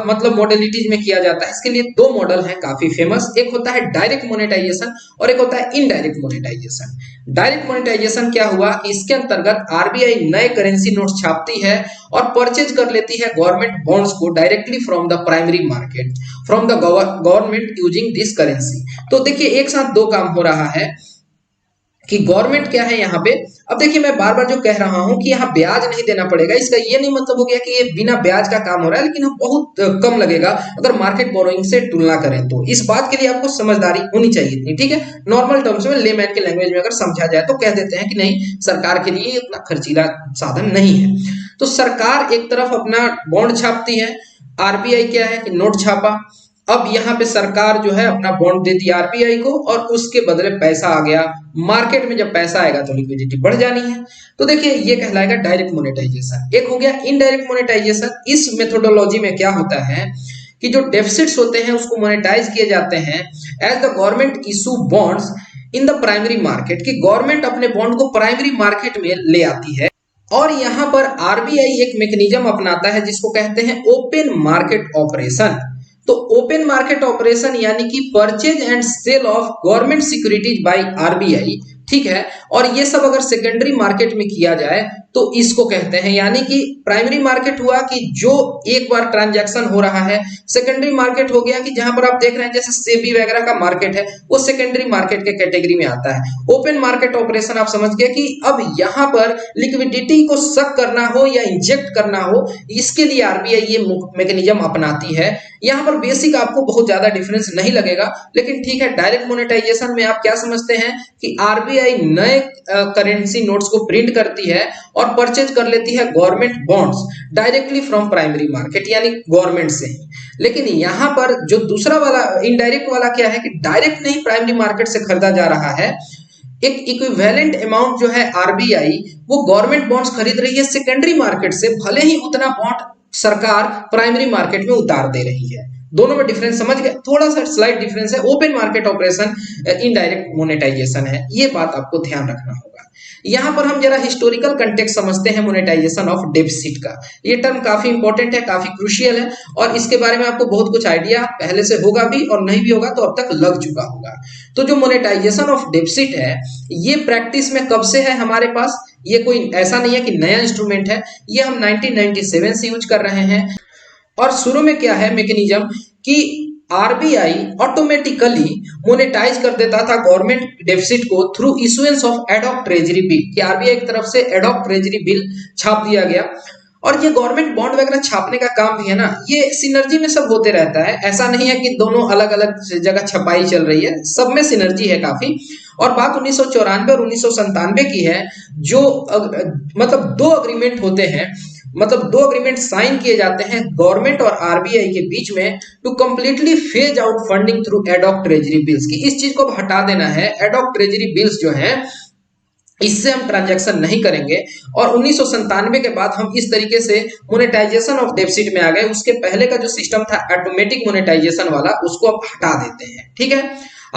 मतलब मॉडलिटीज में किया जाता है। इसके लिए दो मॉडल हैं काफी फेमस, एक होता है डायरेक्ट मोनेटाइजेशन और एक होता है इनडायरेक्ट मोनेटाइजेशन। डायरेक्ट मोनेटाइजेशन क्या हुआ कि इसके अंतर्गत आरबीआई नए करेंसी नोट्स छापती है और परचेज कर लेती है गवर्नमेंट बॉन्ड्स को directly from the primary market from the government using this currency. तो देखिए एक साथ दो काम हो रहा है कि गवर्नमेंट क्या है यहाँ पे। अब देखिए मैं बार बार जो कह रहा हूं कि यहाँ ब्याज नहीं देना पड़ेगा, इसका ये नहीं मतलब हो गया कि ये बिना ब्याज का काम हो रहा है, लेकिन बहुत कम लगेगा अगर मार्केट बोरोइंग से तुलना करें तो। इस बात के लिए आपको समझदारी होनी चाहिए इतनी, ठीक है। नॉर्मल टर्म्स में लेमैन के लैंग्वेज में अगर समझा जाए तो कह देते हैं कि नहीं सरकार के लिए इतना खर्चीला साधन नहीं है। तो सरकार एक तरफ अपना बॉन्ड छापती है, आरबीआई क्या है कि नोट छापा। अब यहाँ पे सरकार जो है अपना बॉन्ड देती है आरबीआई को और उसके बदले पैसा आ गया मार्केट में। जब पैसा आएगा तो लिक्विडिटी बढ़ जानी है। तो देखिए ये कहलाएगा डायरेक्ट मोनेटाइजेशन। एक हो गया इनडायरेक्ट मोनेटाइजेशन। इस मेथोडोलॉजी में क्या होता है कि जो डेफिसिट्स होते हैं उसको मोनेटाइज किए जाते हैं as the government issue bonds in the primary market, कि गवर्नमेंट अपने बॉन्ड को प्राइमरी मार्केट में ले आती है। और यहां पर आरबीआई एक मैकेनिज्म अपनाता है जिसको कहते हैं ओपन मार्केट ऑपरेशन। तो ओपन मार्केट ऑपरेशन यानी कि purchase and sale of government securities by RBI, ठीक है। और ये सब अगर सेकेंडरी मार्केट में किया जाए तो इसको कहते हैं, यानी कि प्राइमरी मार्केट हुआ कि जो एक बार ट्रांजैक्शन हो रहा है, सेकेंडरी मार्केट हो गया कि जहां पर आप देख रहे हैं जैसे सेबी वगैरह का मार्केट है वो सेकेंडरी मार्केट के कैटेगरी में आता है। ओपन मार्केट ऑपरेशन आप समझ गए कि अब यहां पर लिक्विडिटी को सक करना हो या इंजेक्ट करना हो, इसके लिए आरबीआई ये मैकेनिज्म अपनाती है। यहां पर बेसिक आपको बहुत ज्यादा डिफरेंस नहीं लगेगा, लेकिन ठीक है। डायरेक्ट मोनेटाइजेशन में आप क्या समझते हैं कि आरबीआई नए करेंसी नोट्स को प्रिंट करती है और परचेज कर लेती है government bonds directly from primary market, यानी गवर्नमेंट से ही। लेकिन यहां पर जो दूसरा वाला इनडायरेक्ट वाला क्या है कि डायरेक्ट नहीं प्राइमरी मार्केट से खरीदा जा रहा है, एक इक्विवेलेंट अमाउंट जो है आरबीआई वो गवर्नमेंट बॉन्ड्स खरीद रही है सेकेंडरी मार्केट से, भले ही उतना बॉन्ड सरकार प्राइमरी मार्केट में उतार दे रही है। दोनों में डिफरेंस समझ गए, थोड़ा सा स्लाइट डिफरेंस है। Open market operation indirect monetization है, ये बात आपको ध्यान रखना होगा। यहां पर हम जरा हिस्टोरिकल कंटेक्स्ट समझते हैं मोनेटाइजेशन ऑफ डेफिसिट का। ये टर्म काफी इंपॉर्टेंट है, काफी क्रूशियल है और इसके बारे में आपको बहुत कुछ आइडिया पहले से होगा भी और नहीं भी होगा तो अब तक लग चुका होगा। तो जो मोनेटाइजेशन ऑफ डेफिसिट है ये प्रैक्टिस में कब से है हमारे पास, ये कोई ऐसा नहीं है कि नया इंस्ट्रूमेंट है, ये हम 1997 से यूज कर रहे हैं। और शुरू में क्या है मैकेनिज्म कि आरबीआई ऑटोमेटिकली मोनेटाइज कर देता था गवर्नमेंट डेफिसिट को through issuance of ad hoc treasury bill, कि आरबीआई की तरफ से एडॉक ट्रेजरी बिल छाप दिया गया। और ये गवर्नमेंट बॉन्ड वगैरह छापने का काम भी है ना, ये सिनर्जी में सब होते रहता है। ऐसा नहीं है कि दोनों अलग अलग जगह छपाई चल रही है, सब में सिनर्जी है काफी। और बात 1994 और 1997 की है, जो मतलब दो अग्रीमेंट होते हैं, मतलब दो अग्रीमेंट साइन किए जाते हैं गवर्नमेंट और आरबीआई के बीच में to completely phase out funding through ad hoc treasury bills, की इस चीज को अब हटा देना है। एडॉक ट्रेजरी बिल्स जो है इससे हम ट्रांजैक्शन नहीं करेंगे। और 1997 के बाद हम इस तरीके से मोनेटाइजेशन ऑफ डेफिसिट में आ गए। उसके पहले का जो सिस्टम था ऑटोमेटिक मोनेटाइजेशन वाला, उसको अब हटा देते हैं, ठीक है।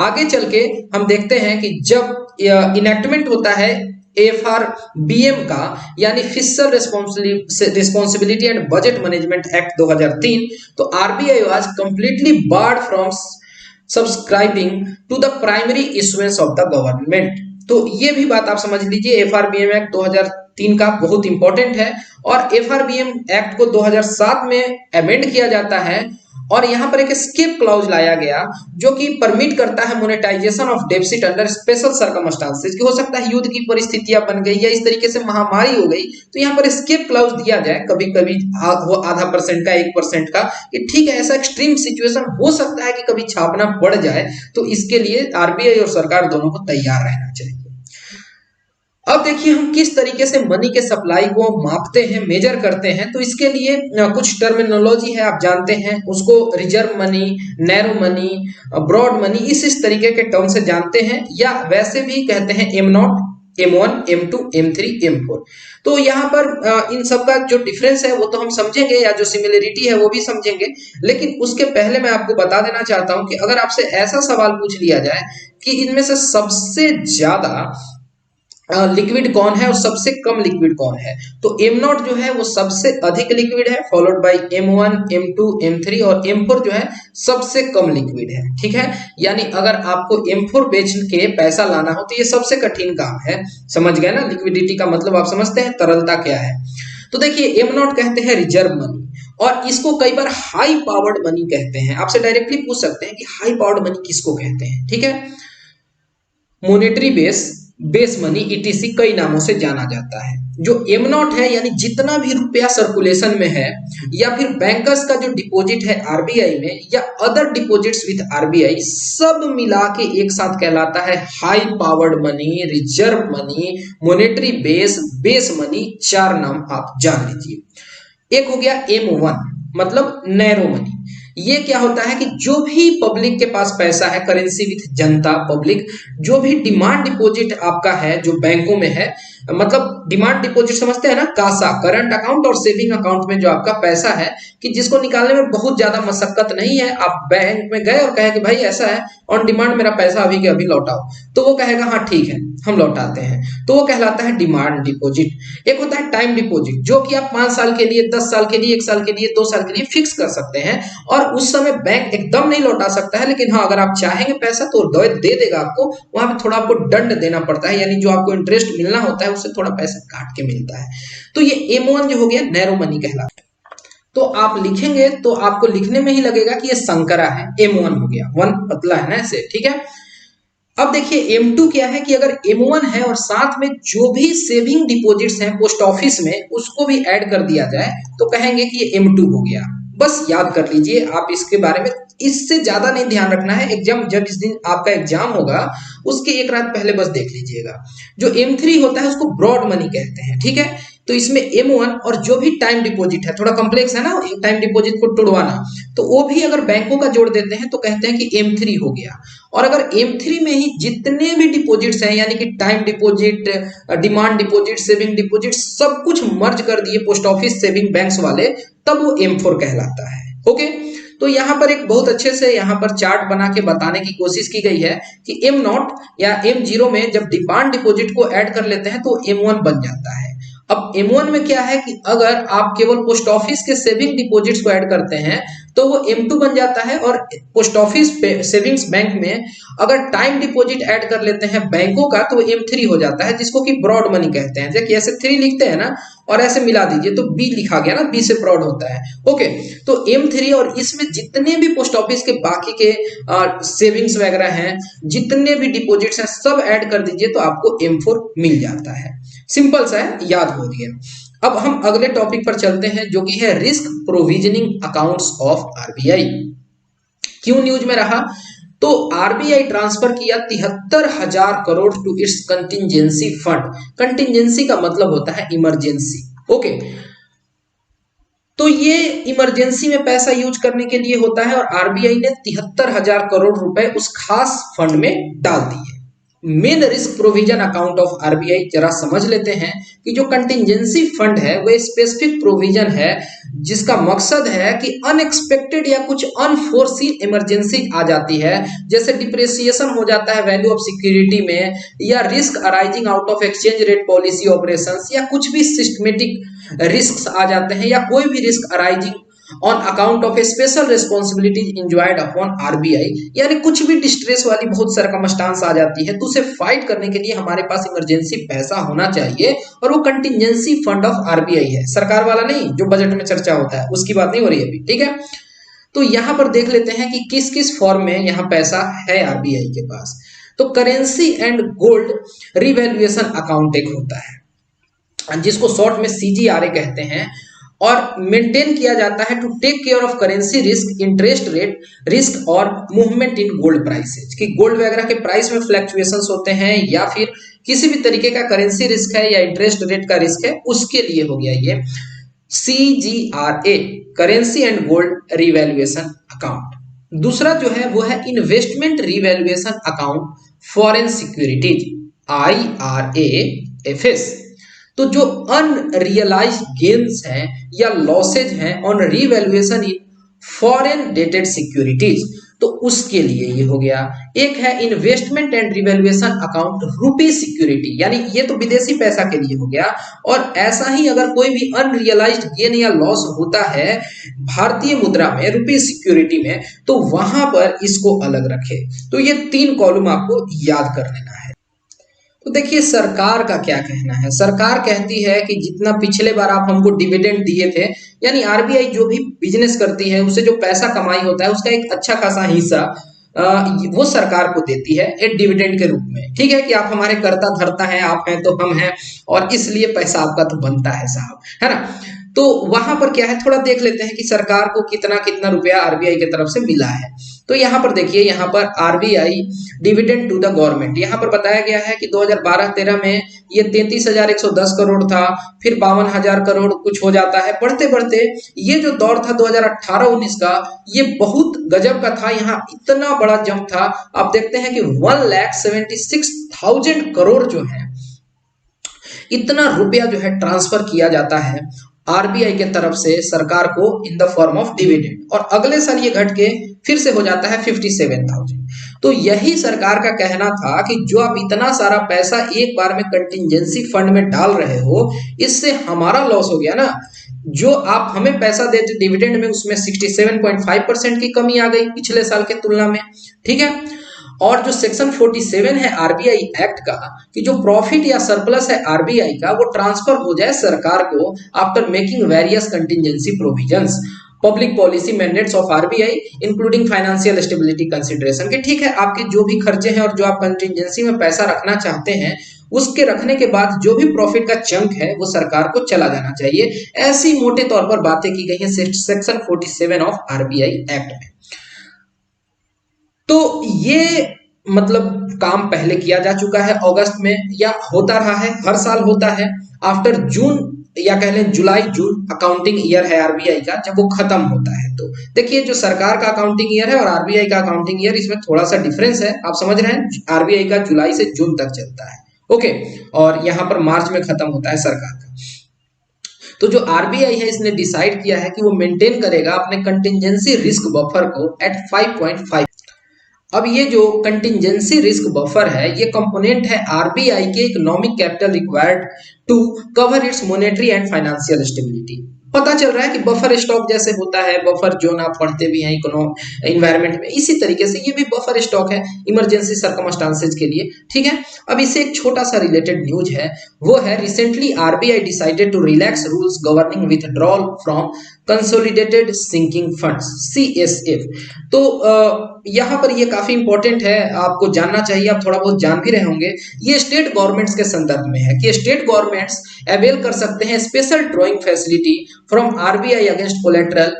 आगे चल के हम देखते हैं कि जब इनेक्टमेंट होता है एफआरबीएम का, यानी fiscal responsibility and budget management act 2003, तो RBI was completely barred from subscribing to the primary issuance of the government. तो ये भी बात आप समझ लीजिए, एफआरबीएम एक्ट 2003 का बहुत इंपॉर्टेंट है। और एफआरबीएम एक्ट को 2007 में अमेंड किया जाता है और यहाँ पर एक एस्केप क्लॉज लाया गया जो कि परमिट करता है monetization of deficit under special circumstances, कि हो सकता है युद्ध की परिस्थितियां बन गई या इस तरीके से महामारी हो गई, तो यहाँ पर एस्केप क्लॉज दिया जाए कभी कभी वो 0.5% का 1% का, कि ठीक है ऐसा एक्सट्रीम सिचुएशन हो सकता है कि कभी छापना पड़ जाए, तो इसके लिए आरबीआई और सरकार दोनों को तैयार रहना चाहिए। अब देखिए हम किस तरीके से मनी के सप्लाई को मापते हैं, मेजर करते हैं। तो इसके लिए कुछ टर्मिनोलॉजी है, आप जानते हैं उसको, reserve money, narrow money, broad money, इस तरीके के टर्म से जानते हैं, या वैसे भी कहते हैं M0, M1, M2, M3, M4। तो यहाँ पर इन सब का जो डिफरेंस है वो तो हम समझेंगे, या जो सिमिलरिटी है वो भी समझेंगे, लेकिन उसके पहले मैं आपको बता देना चाहता हूं कि अगर आपसे ऐसा सवाल पूछ लिया जाए कि इनमें से सबसे ज्यादा लिक्विड कौन है और सबसे कम लिक्विड कौन है, तो M0 जो है वो सबसे अधिक लिक्विड है, followed by M1, M2, M3 और M4 जो है सबसे कम लिक्विड है। ठीक है, यानी अगर आपको M4 बेच के पैसा लाना हो तो ये सबसे कठिन काम है। समझ गए ना, लिक्विडिटी का मतलब आप समझते हैं, तरलता क्या है। तो देखिए M0 कहते हैं रिजर्व मनी, और इसको कई बार हाई पावर्ड मनी कहते हैं। आपसे डायरेक्टली पूछ सकते हैं कि हाई पावर्ड मनी किसको कहते हैं। ठीक है, मॉनेटरी बेस मनी ईटीसी कई नामों से जाना जाता है। जो M0 है यानी जितना भी रुपया सर्कुलेशन में है, या फिर बैंकर्स का जो डिपॉजिट है आरबीआई में, या अदर डिपॉजिट्स विद आरबीआई, सब मिला के एक साथ कहलाता है high powered money, reserve money, monetary base money. चार नाम आप जान लीजिए। एक हो गया M1 मतलब नैरो मनी। ये क्या होता है कि जो भी पब्लिक के पास पैसा है, करेंसी विथ जनता पब्लिक, जो भी डिमांड डिपॉजिट आपका है जो बैंकों में है, मतलब डिमांड डिपॉजिट समझते हैं ना, कासा, करंट अकाउंट और सेविंग अकाउंट में जो आपका पैसा है, कि जिसको निकालने में बहुत ज्यादा मशक्कत नहीं है। आप बैंक में गए और कहे कि भाई ऐसा है, ऑन डिमांड मेरा पैसा अभी के अभी लौटाओ, तो वो कहेगा हाँ ठीक है हम लौटाते हैं, तो वो कहलाता है डिमांड डिपॉजिट। एक होता है टाइम डिपॉजिट, जो कि आप 5 साल के लिए, 10 साल के लिए, 1 साल के लिए, 2 साल के लिए फिक्स कर सकते हैं, और उस समय बैंक एकदम नहीं लौटा सकता है, लेकिन हाँ अगर आप चाहेंगे पैसा तो दे देगा आपको। वहां पे थोड़ा आपको दंड देना पड़ता है, यानी जो आपको इंटरेस्ट मिलना होता है उससे थोड़ा पैसा काट के मिलता है। तो ये M1 जो हो गया नैरो मनी कहलाता है। तो आप लिखेंगे तो आपको लिखने में ही लगेगा कि ये संकरा है, M1 हो गया, 1 पतला है ना ऐसे। ठीक है, अब देखिए M2 क्या है कि अगर M1 है और साथ में जो भी सेविंग डिपॉजिट्स हैं पोस्ट ऑफिस में उसको भी ऐड कर दिया जाए तो कहेंगे कि ये M2 हो गया। बस याद कर लीजिए आप इसके बारे में, इससे ज्यादा नहीं ध्यान रखना है। एग्जाम जब इस दिन आपका एग्जाम होगा उसके एक रात पहले बस देख लीजिएगा। जो M3 होता है उसको ब्रॉड मनी कहते हैं। ठीक है, तो इसमें M1 और जो भी टाइम डिपॉजिट है, थोड़ा कॉम्प्लेक्स है ना टाइम डिपॉजिट को तोड़वाना, तो वो भी अगर बैंकों का जोड़ देते हैं तो कहते हैं कि M3 हो गया। और अगर M3 में ही जितने भी डिपॉजिट्स हैं, यानी कि time deposit, demand deposit, saving deposit, सब कुछ मर्ज कर दिए पोस्ट ऑफिस सेविंग बैंक्स वाले, तब वो M4 कहलाता है। ओके, तो यहाँ पर एक बहुत अच्छे से यहाँ पर चार्ट बना के बताने की कोशिश की गई है कि M0 या M0 में जब डिमांड डिपॉजिट को ऐड कर लेते हैं तो M1 बन जाता है। अब M1 में क्या है कि अगर आप केवल पोस्ट ऑफिस के सेविंग डिपॉजिट्स को ऐड करते हैं तो वो M2 बन जाता है, और पोस्ट ऑफिस सेविंग्स बैंक में अगर टाइम डिपॉजिट ऐड कर लेते हैं बैंकों का तो M3 हो जाता है, जिसको कि ब्रॉड मनी कहते हैं। देखिए ऐसे 3 लिखते हैं ना और ऐसे मिला दीजिए तो B लिखा गया ना, B से ब्रॉड होता है। ओके, तो M3, और इसमें जितने भी पोस्ट ऑफिस के बाकी के सेविंग्स वगैरह हैं, जितने भी डिपॉजिट्स हैं, सब ऐड कर दीजिए तो आपको M4 मिल जाता है। सिंपल सा है, याद हो गया। अब हम अगले टॉपिक पर चलते हैं जो कि है risk provisioning accounts of RBI. क्यों न्यूज में रहा? तो आरबीआई ट्रांसफर किया 73,000 crore to its contingency fund. Contingency का मतलब होता है इमरजेंसी। ओके, तो ये इमरजेंसी में पैसा यूज करने के लिए होता है, और आरबीआई ने 73,000 करोड़ रुपए उस खास फंड में डाल दिए। Main risk provision account of RBI जरा समझ लेते हैं कि जो कंटिजेंसी फंड है वह स्पेसिफिक प्रोविजन है जिसका मकसद है कि अनएक्सपेक्टेड या कुछ अनफोर्सीन इमरजेंसी आ जाती है, जैसे डिप्रिसिएशन हो जाता है वैल्यू ऑफ सिक्योरिटी में, या risk arising out of exchange rate policy operations, या कुछ भी सिस्टमेटिक रिस्क आ जाते हैं, या कोई भी risk arising on account of A special responsibilities enjoyed upon RBI, यानी कुछ भी डिस्ट्रेस वाली बहुत सरकमस्टांस आ जाती है तो उसे फाइट करने के लिए हमारे पास इमरजेंसी पैसा होना चाहिए, और वो कंटिजेंसी फंड ऑफ आरबीआई है, सरकार वाला नहीं जो बजट में चर्चा होता है उसकी बात नहीं हो रही है अभी, ठीक है। तो यहां पर देख लेते हैं कि किस किस फॉर्म में यहां पैसा है आरबीआई के पास। तो currency and gold revaluation account एक होता है जिसको शॉर्ट में सीजीआरए कहते हैं, और मेंटेन किया जाता है to take care of currency risk, interest rate risk और मूवमेंट इन गोल्ड प्राइसेज, कि गोल्ड वगैरह के प्राइस में फ्लक्चुएशंस होते हैं या फिर किसी भी तरीके का करेंसी रिस्क है या इंटरेस्ट रेट का रिस्क है, उसके लिए हो गया ये CGRA, currency and gold revaluation account. दूसरा जो है वो है investment revaluation account foreign securities, IRAFS। तो जो अनरियलाइज्ड गेन्स हैं या लॉसेज हैं on revaluation in foreign dated securities, तो उसके लिए ये हो गया। एक है investment and revaluation account rupee security, यानी ये तो विदेशी पैसा के लिए हो गया, और ऐसा ही अगर कोई भी अनरियलाइज्ड गेन या लॉस होता है भारतीय मुद्रा में रुपी सिक्योरिटी में, तो वहां पर इसको अलग रखे। तो ये 3 कॉलम आपको याद कर लेना है। तो देखिए सरकार का क्या कहना है। सरकार कहती है कि जितना पिछले बार आप हमको डिविडेंड दिए थे, यानी आरबीआई जो भी बिजनेस करती है उससे जो पैसा कमाई होता है उसका एक अच्छा खासा हिस्सा वो सरकार को देती है एक डिविडेंड के रूप में। ठीक है कि आप हमारे कर्ता धर्ता हैं, आप हैं तो हम हैं, और इसलिए पैसा आपका तो बनता है साहब, है ना। तो वहां पर क्या है, थोड़ा देख लेते हैं कि सरकार को कितना कितना रुपया आरबीआई की तरफ से मिला है। तो यहाँ पर देखिए, यहाँ पर RBI dividend to the government, यहाँ पर बताया गया है कि 2012-13 में ये 33,110 करोड़ था, फिर 52,000 करोड़ कुछ हो जाता है, बढ़ते बढ़ते ये जो दौर था 2018-19 का, ये बहुत गजब का था। यहाँ इतना बड़ा जंप था, आप देखते हैं कि 1,76,000 करोड़ जो है, इतना रुपया जो है ट्रांसफर किया जाता है आरबीआई के तरफ से सरकार को in the form of dividend, और अगले साल ये घट के फिर से हो जाता है 57,000। तो यही सरकार का कहना था कि जो आप इतना सारा पैसा एक बार में कंटिजेंसी फंड में डाल रहे हो, इससे हमारा लॉस हो गया ना। जो आप हमें पैसा देते डिविडेंड में, उसमें 67.5% की कमी आ गई पिछले साल के तुलना में, ठीक है। और जो सेक्शन 47 है आरबीआई एक्ट का, कि जो प्रॉफिट या सरप्लस है आरबीआई का, वो ट्रांसफर हो जाए सरकार को after making various contingency provisions, public policy mandates of RBI including financial stability consideration, के ठीक है आपके जो भी खर्चे हैं और जो आप कंटिजेंसी में पैसा रखना चाहते हैं, उसके रखने के बाद जो भी प्रॉफिट का चंक है वो सरकार को चला जाना चाहिए। ऐसी मोटे तौर पर बातें की गई हैं सेक्शन 47 ऑफ आरबीआई एक्ट में। तो ये मतलब काम पहले किया जा चुका है अगस्त में, या होता रहा है, हर साल होता है आफ्टर जून, या कह लें जुलाई जून अकाउंटिंग ईयर है आरबीआई का, जब वो खत्म होता है। तो देखिए जो सरकार का अकाउंटिंग ईयर है और आरबीआई का अकाउंटिंग ईयर, इसमें थोड़ा सा डिफरेंस है, आप समझ रहे हैं। आरबीआई का जुलाई से जून तक चलता है, ओके, और यहाँ पर मार्च में खत्म होता है सरकार का। तो जो आरबीआई है इसने डिसाइड किया है कि वो मेंटेन करेगा अपने कंटिजेंसी रिस्क बफर को एट 5.5। अब ये जो कंटिजेंसी रिस्क बफर है, ये कंपोनेंट है आरबीआई के economic capital required to cover its monetary and financial stability. पता चल रहा है कि बफर स्टॉक जैसे होता है, बफर जोन आप पढ़ते भी हैं इन्वायरमेंट में, इसी तरीके से ये भी बफर स्टॉक है इमरजेंसी सर्कमस्टांसेस के लिए, ठीक है। अब इसे एक छोटा सा रिलेटेड न्यूज है, वो है recently RBI decided to relax rules governing withdrawal from consolidated sinking funds, CSF। तो यहाँ पर ये काफी इंपॉर्टेंट है, आपको जानना चाहिए, आप थोड़ा बहुत जान भी रहे होंगे। ये स्टेट गवर्नमेंट्स के संदर्भ में है कि स्टेट गवर्नमेंट्स अवेल कर सकते हैं special drawing facility from RBI against collateral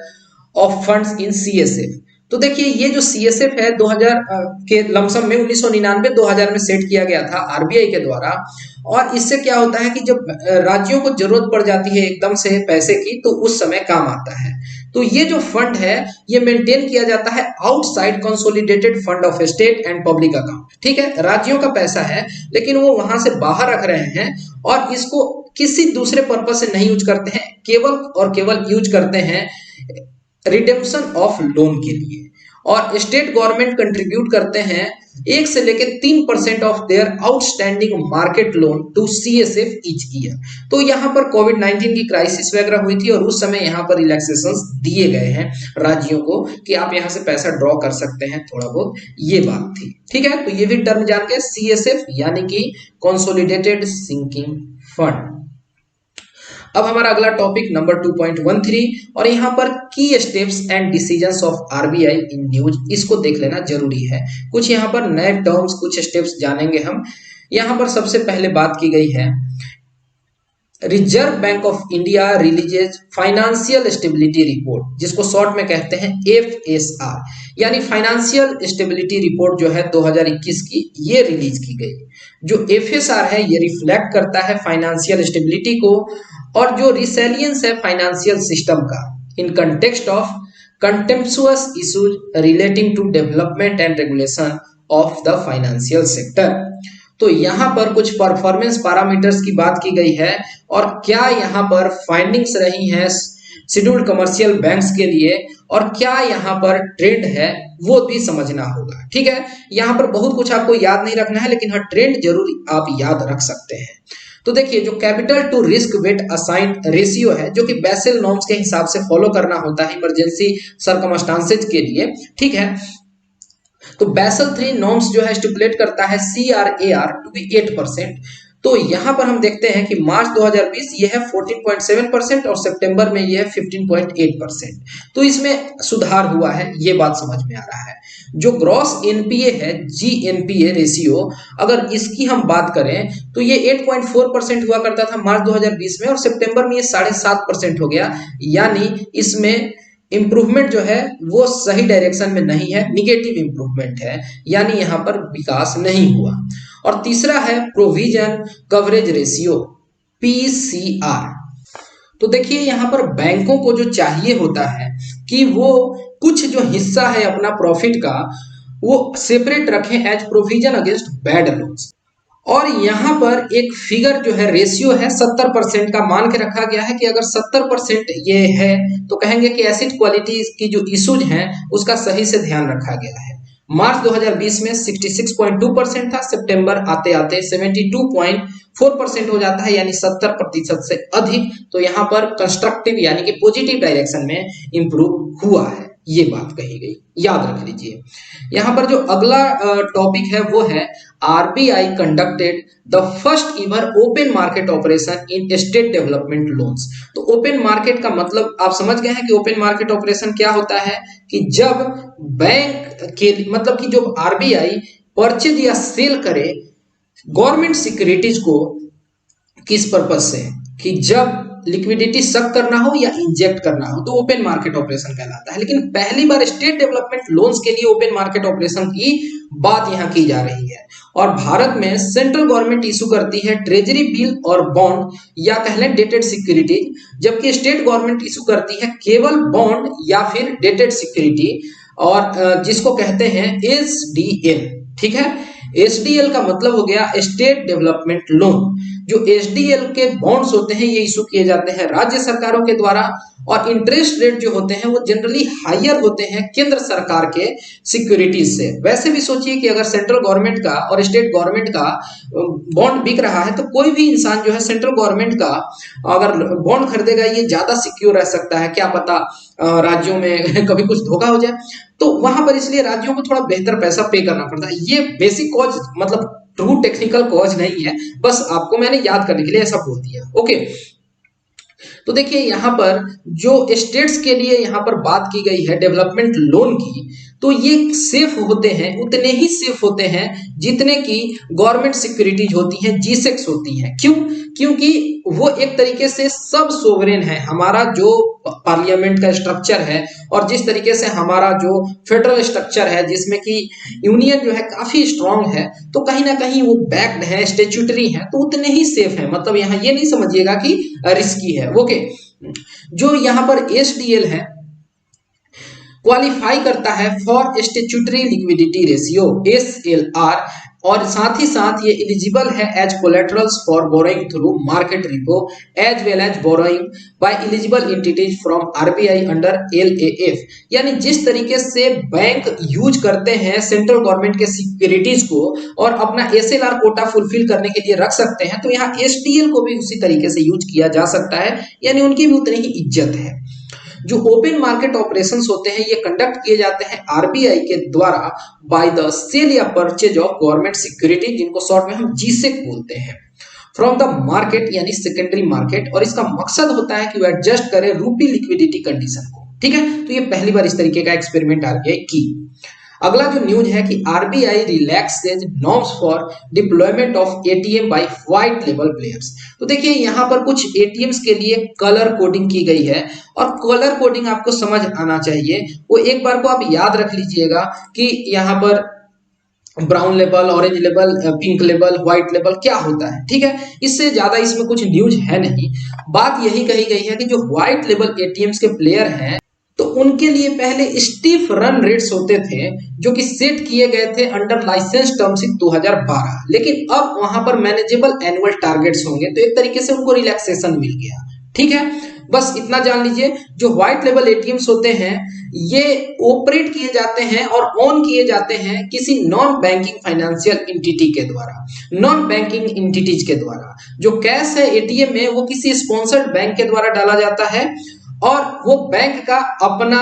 of funds in CSF। तो देखिए ये जो CSF है 2000 के लमसम में 1999-2000 में सेट किया गया था आरबीआई के द्वारा, और इससे क्या होता है कि जब राज्यों को जरूरत पड़ जाती है एकदम से पैसे की, तो उस समय काम आता है। तो ये जो फंड है ये मेंटेन किया जाता है outside consolidated fund of state and public account, ठीक है। राज्यों का पैसा है लेकिन वो वहां से बाहर रख रहे हैं और इसको किसी दूसरे पर्पज से नहीं यूज करते हैं, केवल और केवल यूज करते हैं रिडेम्पशन ऑफ लोन के लिए। और स्टेट गवर्नमेंट कंट्रीब्यूट करते हैं 1 से लेकर 3% of their outstanding market loan to CSF each year. तो यहाँ पर कोविड-19 की क्राइसिस वगैरह हुई थी और उस समय यहाँ पर रिलैक्सेशंस दिए गए हैं राज्यों को कि आप यहाँ से पैसा ड्रॉ कर सकते हैं थोड़ा बहुत, ये बात थी। ठीक है, तो ये भी टर्म जान के, सीएसएफ यानी कि कंसोलिडेटेड सिंकिंग फंड। अब हमारा अगला टॉपिक नंबर 2.13 और यहाँ पर की steps and decisions of RBI in news, इसको देख लेना जरूरी है। कुछ यहाँ पर नए टर्म्स, कुछ स्टेप्स जानेंगे हम। यहाँ पर सबसे पहले बात की गई है reserve bank of India releases financial stability report, जिसको शॉर्ट में कहते हैं एफएसआर, यानी फाइनेंशियल स्टेबिलिटी रिपोर्ट जो है 2021 की, ये रिलीज की गई। जो एफएसआर है ये रिफ्लेक्ट करता है फाइनेंशियल स्टेबिलिटी को और जो रिसेलियंस है फाइनेंशियल सिस्टम का in context of contemporary issues relating to development and regulation of the financial sector. तो यहाँ पर कुछ परफॉर्मेंस पैरामीटर्स की बात की गई है और क्या यहाँ पर फाइंडिंग्स रही हैं शेड्यूल्ड कमर्शियल बैंक्स के लिए और क्या यहाँ पर ट्रेंड है वो भी समझना होगा। ठीक है, यहाँ पर बहुत कुछ आपको याद नहीं रखना है, लेकिन हाँ ट्रेंड जरूर आप याद रख सकते हैं। तो देखिए, जो capital to risk weight assigned ratio है, जो कि बेसल नॉर्म्स के हिसाब से फॉलो करना होता है इमरजेंसी सर्कमस्टांसेज के लिए। ठीक है, तो बेसल 3 नॉर्म्स जो है स्टिपुलेट करता है CRAR टू बी 8%। तो यहां पर हम देखते हैं कि मार्च 2020 ये है 14.7% और सितंबर में ये है 15.8%। तो इसमें सुधार हुआ है, ये बात समझ में आ रहा है। जो ग्रॉस एनपीए है, GNPA रेशियो, अगर इसकी हम बात करें तो ये 8.4% हुआ करता था मार्च 2020 में और सितंबर में ये 7.5% हो गया, यानी इसमें इंप्रूवमेंट जो है वो सही डायरेक्शन में नहीं है, निगेटिव इंप्रूवमेंट है, यानी यहां पर विकास नहीं हुआ। और तीसरा है प्रोविजन कवरेज रेशियो, PCR। तो देखिए, यहां पर बैंकों को जो चाहिए होता है कि वो कुछ जो हिस्सा है अपना प्रॉफिट का वो सेपरेट रखें as provision against bad loans. और यहाँ पर एक फिगर जो है, रेशियो है 70% का मान के रखा गया है कि अगर 70% ये है तो कहेंगे कि एसिड क्वालिटी की जो इश्यूज हैं उसका सही से ध्यान रखा गया है। मार्च 2020 में 66.2% था, सितंबर आते आते 72.4% हो जाता है, यानी 70% से अधिक। तो यहाँ पर कंस्ट्रक्टिव यानी कि पॉजिटिव डायरेक्शन में इंप्रूव हुआ है, ये बात कही गई, याद रख लीजिए। यहाँ पर जो अगला टॉपिक है वो है RBI conducted the first ईवर open market operation in state development loans. तो ओपन मार्केट का मतलब आप समझ गए हैं कि ओपन मार्केट ऑपरेशन क्या होता है कि जब बैंक के मतलब कि जो आरबीआई परचेज या सेल करे गवर्नमेंट सिक्योरिटीज को, किस पर्पज से, कि जब लिक्विडिटी सक करना हो या इंजेक्ट करना हो तो ओपन मार्केट ऑपरेशन कहलाता है। लेकिन पहली बार स्टेट डेवलपमेंट लोन्स के लिए ओपन मार्केट ऑपरेशन की बात यहां की जा रही है और भारत में सेंट्रल गवर्नमेंट इशू करती है ट्रेजरी बिल और बॉन्ड या कह लें डेटेड सिक्योरिटी, जबकि स्टेट गवर्नमेंट इशू करती है केवल बॉन्ड या फिर डेटेड सिक्योरिटी, और जिसको कहते हैं SDL। ठीक है, SDL का मतलब हो गया स्टेट डेवलपमेंट लोन। जो SDL के बॉन्ड्स होते हैं ये इशू किए जाते हैं राज्य सरकारों के द्वारा और इंटरेस्ट रेट जो होते हैं वो जनरली हायर होते हैं केंद्र सरकार के सिक्योरिटीज से। वैसे भी सोचिए कि अगर सेंट्रल गवर्नमेंट का और स्टेट गवर्नमेंट का बॉन्ड बिक रहा है तो कोई भी इंसान जो है सेंट्रल गवर्नमेंट का अगर बॉन्ड खरीदेगा ये ज्यादा सिक्योर रह सकता है, क्या पता राज्यों में कभी कुछ धोखा हो जाए, तो वहां पर इसलिए राज्यों को थोड़ा बेहतर पैसा पे करना पड़ता है। ये बेसिक कॉज मतलब ट्रू टेक्निकल कॉज नहीं है, बस आपको मैंने याद करने के लिए ऐसा बोल दिया। ओके, तो देखिए यहाँ पर जो स्टेट्स के लिए यहाँ पर बात की गई है डेवलपमेंट लोन की, तो ये सेफ होते हैं, उतने ही सेफ होते हैं जितने की गवर्नमेंट सिक्योरिटीज होती हैं, G-SECs होती हैं। क्यों? क्योंकि वो एक तरीके से सब सोवरेन है। हमारा जो पार्लियामेंट का स्ट्रक्चर है और जिस तरीके से हमारा जो फेडरल स्ट्रक्चर है जिसमें कि यूनियन जो है काफी स्ट्रांग है, तो कहीं ना कहीं वो बैक्ड है, स्टेच्यूटरी है, तो उतने ही सेफ है। मतलब यहाँ ये नहीं समझिएगा कि रिस्की है। ओके, जो यहाँ पर SDL है क्वालिफाई करता है for statutory liquidity ratio SLR और साथ ही साथ ये एलिजिबल है as collaterals for borrowing through market repo as well as borrowing by eligible entities from RBI under LAF. यानी जिस तरीके से बैंक यूज करते हैं सेंट्रल गवर्नमेंट के सिक्योरिटीज को और अपना एसएलआर कोटा फुलफिल करने के लिए रख सकते हैं, तो यहाँ एसटीएल को भी उसी तरीके से यूज किया जा सकता है, यानी उनकी भी उतनी ही इज्जत है। जो ओपन मार्केट ऑपरेशंस होते हैं ये कंडक्ट किए जाते हैं आरबीआई के द्वारा बाय द सेल या परचेज ऑफ गवर्नमेंट सिक्योरिटी, जिनको शॉर्ट में हम जीसेक बोलते हैं, फ्रॉम द मार्केट यानी सेकेंडरी मार्केट। और इसका मकसद होता है कि वो एडजस्ट करे रूपी लिक्विडिटी कंडीशन को। ठीक है, तो ये पहली बार इस तरीके का एक्सपेरिमेंट आरबीआई की। अगला जो न्यूज है कि RBI relaxes norms for deployment of ATM by white label players. तो देखिए यहाँ पर कुछ एटीएम्स के लिए कलर कोडिंग की गई है, और कलर कोडिंग आपको समझ आना चाहिए। वो एक बार को आप याद रख लीजिएगा कि यहाँ पर brown label, orange label, pink label, white label क्या होता है। ठीक है, इससे ज्यादा इसमें कुछ न्यूज है नहीं। बात यही कही गई है कि जो व्हाइट लेबल एटीएम्स के प्लेयर हैं तो उनके लिए पहले स्टीफ रन रेट्स होते थे जो कि सेट किए गए थे अंडर लाइसेंस टर्म्स इन 2012, लेकिन अब वहां पर मैनेजेबल एनुअल टारगेट्स होंगे, तो एक तरीके से उनको रिलैक्सेशन मिल गया। ठीक है, बस इतना जान लीजिए। जो व्हाइट लेबल एटीएम्स होते हैं ये ऑपरेट किए जाते हैं और ऑन किए जाते हैं किसी नॉन बैंकिंग फाइनेंशियल एंटिटी के द्वारा, नॉन बैंकिंग एंटिटीज के द्वारा। जो कैश है एटीएम में वो किसी स्पॉन्सर्ड बैंक के द्वारा डाला जाता है, और वो बैंक का अपना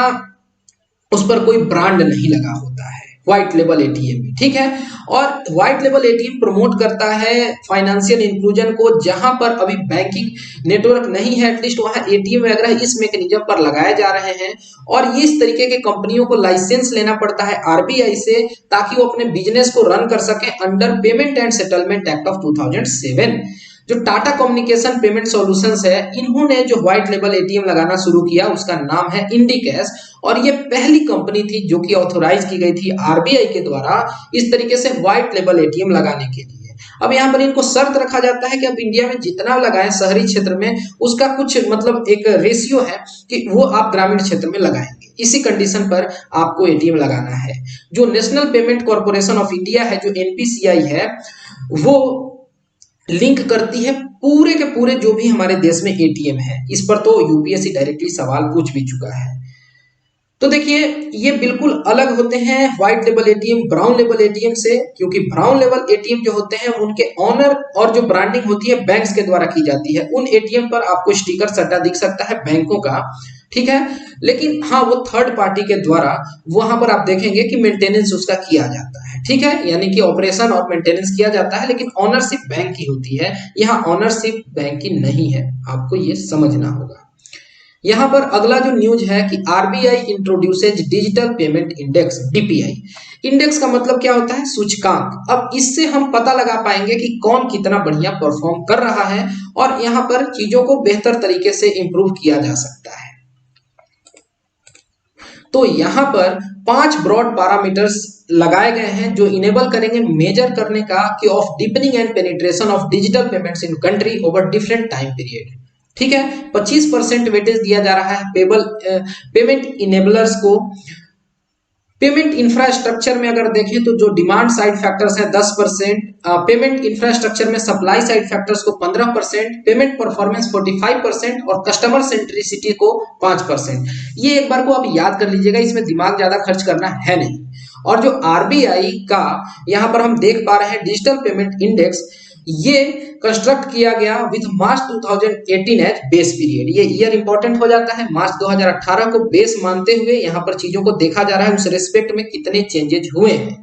उस पर कोई ब्रांड नहीं लगा होता है व्हाइट लेबल एटीएम में। ठीक है, और व्हाइट लेबल एटीएम प्रमोट करता है फाइनेंशियल इंक्लूजन को, जहां पर अभी बैंकिंग नेटवर्क नहीं है एटलीस्ट वहां एटीएम वगैरह इस मैकेनिज्म पर लगाए जा रहे हैं। और ये इस तरीके के कंपनियों को लाइसेंस लेना पड़ता है आरबीआई से, ताकि वो अपने बिजनेस को रन कर सके under payment and settlement act of 2007। जो टाटा कम्युनिकेशन पेमेंट सॉल्यूशंस है, इन्होंने जो व्हाइट लेबल एटीएम लगाना शुरू किया उसका नाम है इंडिकैश, और ये पहली कंपनी थी जो कि ऑथोराइज की गई थी आरबीआई के द्वारा इस तरीके से व्हाइट लेबल एटीएम लगाने के लिए। अब यहाँ पर इनको शर्त रखा जाता है कि अब इंडिया में जितना लगाएं शहरी क्षेत्र में उसका कुछ मतलब एक रेशियो है कि वो आप ग्रामीण क्षेत्र में लगाएंगे, इसी कंडीशन पर आपको एटीएम लगाना है। जो national payment corporation of India है, जो एनपीसीआई है, वो लिंक करती है पूरे के पूरे जो भी हमारे देश में एटीएम है। इस पर तो यूपीएससी डायरेक्टली सवाल पूछ भी चुका है। तो देखिए ये बिल्कुल अलग होते हैं white label ATM brown label ATM से, क्योंकि ब्राउन लेबल एटीएम जो होते हैं उनके ऑनर और जो ब्रांडिंग होती है बैंक्स के द्वारा की जाती है। उन एटीएम पर आपको स्टिकर सटा दिख सकता है बैंकों का, ठीक है, लेकिन हाँ वो थर्ड पार्टी के द्वारा वहां पर आप देखेंगे कि मेंटेनेंस उसका किया जाता है। ठीक है, यानी कि ऑपरेशन और मेंटेनेंस किया जाता है, लेकिन ऑनरशिप बैंक की होती है, यहाँ ऑनरशिप बैंक की नहीं है, आपको ये समझना होगा। यहाँ पर अगला जो न्यूज है कि RBI इंट्रोड्यूसेज digital payment index DPI. Index का मतलब क्या होता है? सूचकांक। अब इससे हम पता लगा पाएंगे कि कौन कितना बढ़िया परफॉर्म कर रहा है और यहाँ पर चीजों को बेहतर तरीके से इंप्रूव किया जा सकता है। तो यहाँ पर 5 ब्रॉड पैरामीटर्स लगाए गए हैं जो इनेबल करेंगे मेजर करने का कि of deepening and penetration of digital payments in country over different time period. ठीक है, 25% वेटेज दिया जा रहा है पेमेंट इनेबलर्स को। पेमेंट इंफ्रास्ट्रक्चर में अगर देखें तो जो डिमांड साइड फैक्टर्स है 10%, पेमेंट इंफ्रास्ट्रक्चर में सप्लाई साइड फैक्टर्स को 15%, पेमेंट परफॉर्मेंस 45% और कस्टमर सेंट्रिसिटी को 5%। ये एक बार को आप याद कर लीजिएगा, इसमें दिमाग ज्यादा खर्च करना है नहीं। और जो आरबीआई का यहाँ पर हम देख पा रहे हैं डिजिटल पेमेंट इंडेक्स, ये कंस्ट्रक्ट किया गया with March 2018 as base period. ये ईयर इंपॉर्टेंट हो जाता है, मार्च 2018 को बेस मानते हुए यहाँ पर चीजों को देखा जा रहा है उस रेस्पेक्ट में कितने चेंजेज हुए हैं।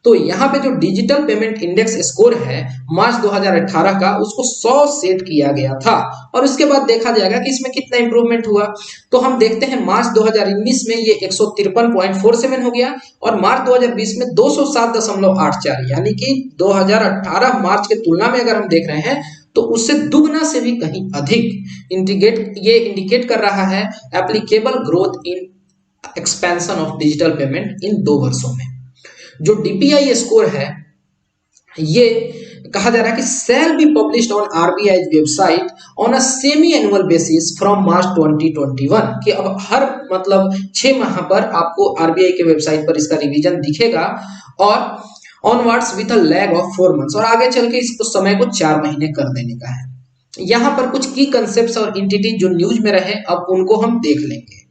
तो यहाँ पे जो डिजिटल पेमेंट इंडेक्स स्कोर है मार्च 2018 का, उसको 100 सेट किया गया था और उसके बाद देखा जाएगा कि इसमें कितना इंप्रूवमेंट हुआ। तो हम देखते हैं मार्च 2019 में ये 153.47 हो गया और मार्च 2020 में 207.84, यानी कि 2018 मार्च की तुलना में अगर हम देख रहे हैं तो उससे दुगना से भी कहीं अधिक इंडिकेट कर रहा है applicable growth in expansion of digital payment in 2 वर्षों में। जो डीपीआई स्कोर है ये कहा जा रहा है कि shall be published on RBI website on a semi annual basis from March 2021, कि अब हर मतलब 6 माह पर आपको आरबीआई के वेबसाइट पर इसका रिवीजन दिखेगा। और onwards with a lag of 4 months, और आगे चल के इसको समय को 4 महीने कर देने का है। यहां पर कुछ की कंसेप्ट्स और एंटिटी जो न्यूज में रहे अब उनको हम देख लेंगे।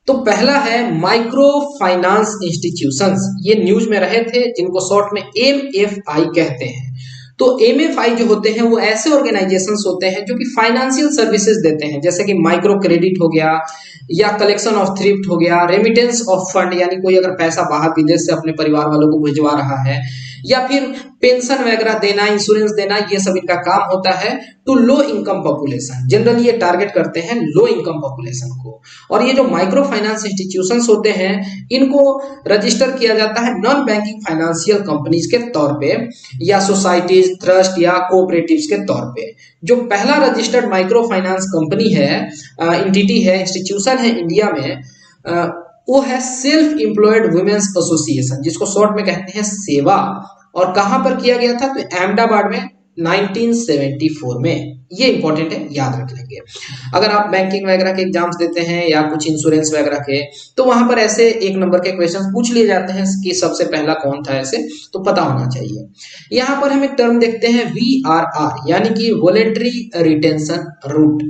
तो पहला है माइक्रो फाइनेंस इंस्टीट्यूशंस, ये न्यूज में रहे थे जिनको शॉर्ट में एमएफआई कहते हैं। तो एमएफआई जो होते हैं वो ऐसे ऑर्गेनाइजेशंस होते हैं जो कि फाइनेंशियल सर्विसेज देते हैं, जैसे कि माइक्रो क्रेडिट हो गया, या कलेक्शन ऑफ थ्रिफ्ट हो गया, रेमिटेंस ऑफ फंड यानी कोई अगर पैसा बाहर विदेश से अपने परिवार वालों को भिजवा रहा है, या फिर पेंशन वगैरह देना, इंश्योरेंस देना, ये सब इनका काम होता है। To low income population, generally ये टारगेट करते हैं लो इनकम पॉपुलेशन को। और ये जो माइक्रो फाइनेंस इंस्टीट्यूशंस होते हैं इनको रजिस्टर किया जाता है नॉन बैंकिंग फाइनेंशियल कंपनीज के तौर पे, या सोसाइटीज, ट्रस्ट या कोऑपरेटिव्स के तौर पे। जो पहला रजिस्टर्ड माइक्रो फाइनेंस कंपनी है, एंटिटी है, इंस्टीट्यूशन है इंडिया में, वो है सेल्फ एम्प्लॉयड वुमेन्स एसोसिएशन, जिसको शॉर्ट में कहते हैं सेवा। और कहां पर किया गया था? तो अहमदाबाद में 1974 में। ये इंपॉर्टेंट है, याद रख लेंगे। अगर आप बैंकिंग वगैरह के एग्जाम्स देते हैं या कुछ इंश्योरेंस वगैरह के, तो वहां पर ऐसे 1 नंबर के क्वेश्चंस पूछ लिए जाते हैं कि सबसे पहला कौन था, ऐसे तो पता होना चाहिए। यहां पर हम एक टर्म देखते हैं VRR, यानी कि वॉलेंटरी रिटेंशन रूट।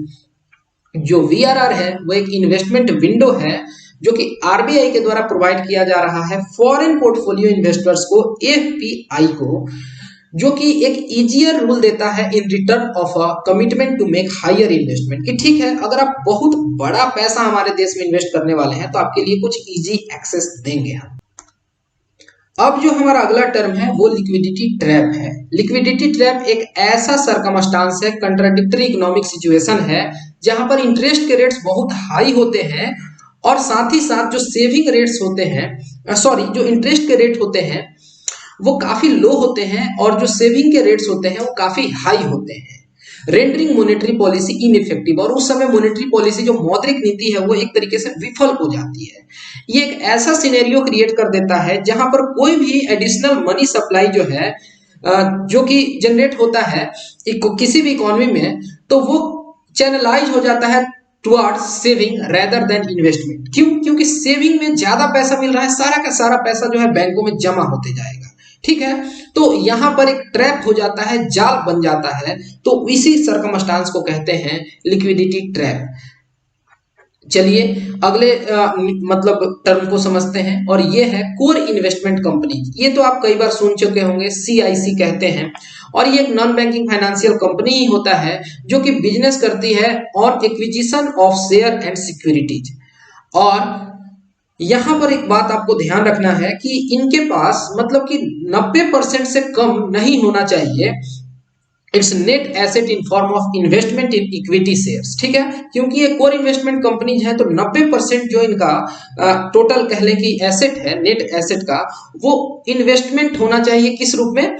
जो VRR है वो एक इन्वेस्टमेंट विंडो है जो कि आरबीआई के द्वारा प्रोवाइड किया जा रहा है फॉरेन पोर्टफोलियो इन्वेस्टर्स को, एफपीआई को, जो कि एक इजियर रूल देता है in return of a commitment to make higher investment, कि ठीक है अगर आप बहुत बड़ा पैसा हमारे देश में इन्वेस्ट करने वाले हैं तो आपके लिए कुछ इजी एक्सेस देंगे हम। अब जो हमारा अगला टर्म है वो लिक्विडिटी ट्रैप है। लिक्विडिटी ट्रैप एक ऐसा सरकमस्टांस है, कंट्राडिक्टरी इकोनॉमिक सिचुएशन है, जहां पर इंटरेस्ट के रेट्स बहुत हाई होते हैं और साथ ही साथ जो सेविंग रेट्स होते हैं, जो इंटरेस्ट के रेट होते हैं वो काफी लो होते हैं, और जो सेविंग के रेट्स होते हैं वो काफी हाई होते हैं, रेंडरिंग मॉनेटरी पॉलिसी इनइफेक्टिव। और उस समय मॉनेटरी पॉलिसी जो मौद्रिक नीति है वो एक तरीके से विफल हो जाती है। ये एक ऐसा सिनेरियो क्रिएट कर देता है जहां पर कोई भी एडिशनल मनी सप्लाई जो है जो कि जनरेट होता है किसी भी इकोनॉमी में, तो वो चैनलाइज हो जाता है towards saving rather than investment. क्यों? क्योंकि सेविंग में ज्यादा पैसा मिल रहा है, सारा का सारा पैसा जो है बैंकों में जमा होते जाएगा। ठीक है, तो यहां पर एक ट्रैप हो जाता है, जाल बन जाता है, तो इसी सरकमस्टांस को कहते हैं लिक्विडिटी ट्रैप। चलिए अगले मतलब टर्म को समझते हैं, और ये है कोर इन्वेस्टमेंट कंपनी। ये तो आप कई बार सुन चुके होंगे, CIC कहते हैं, और ये एक नॉन बैंकिंग फाइनेंशियल कंपनी ही होता है जो कि बिजनेस करती है on acquisition of share and securities. और यहां पर एक बात आपको ध्यान रखना है कि इनके पास मतलब कि 90% से कम नहीं होना चाहिए it's net asset in form of investment in equity shares. ठीक है, क्योंकि ये कोर इन्वेस्टमेंट कंपनीज है तो 90% जो इनका टोटल कह लें कि एसेट है, नेट एसेट का, वो इन्वेस्टमेंट होना चाहिए किस रूप में,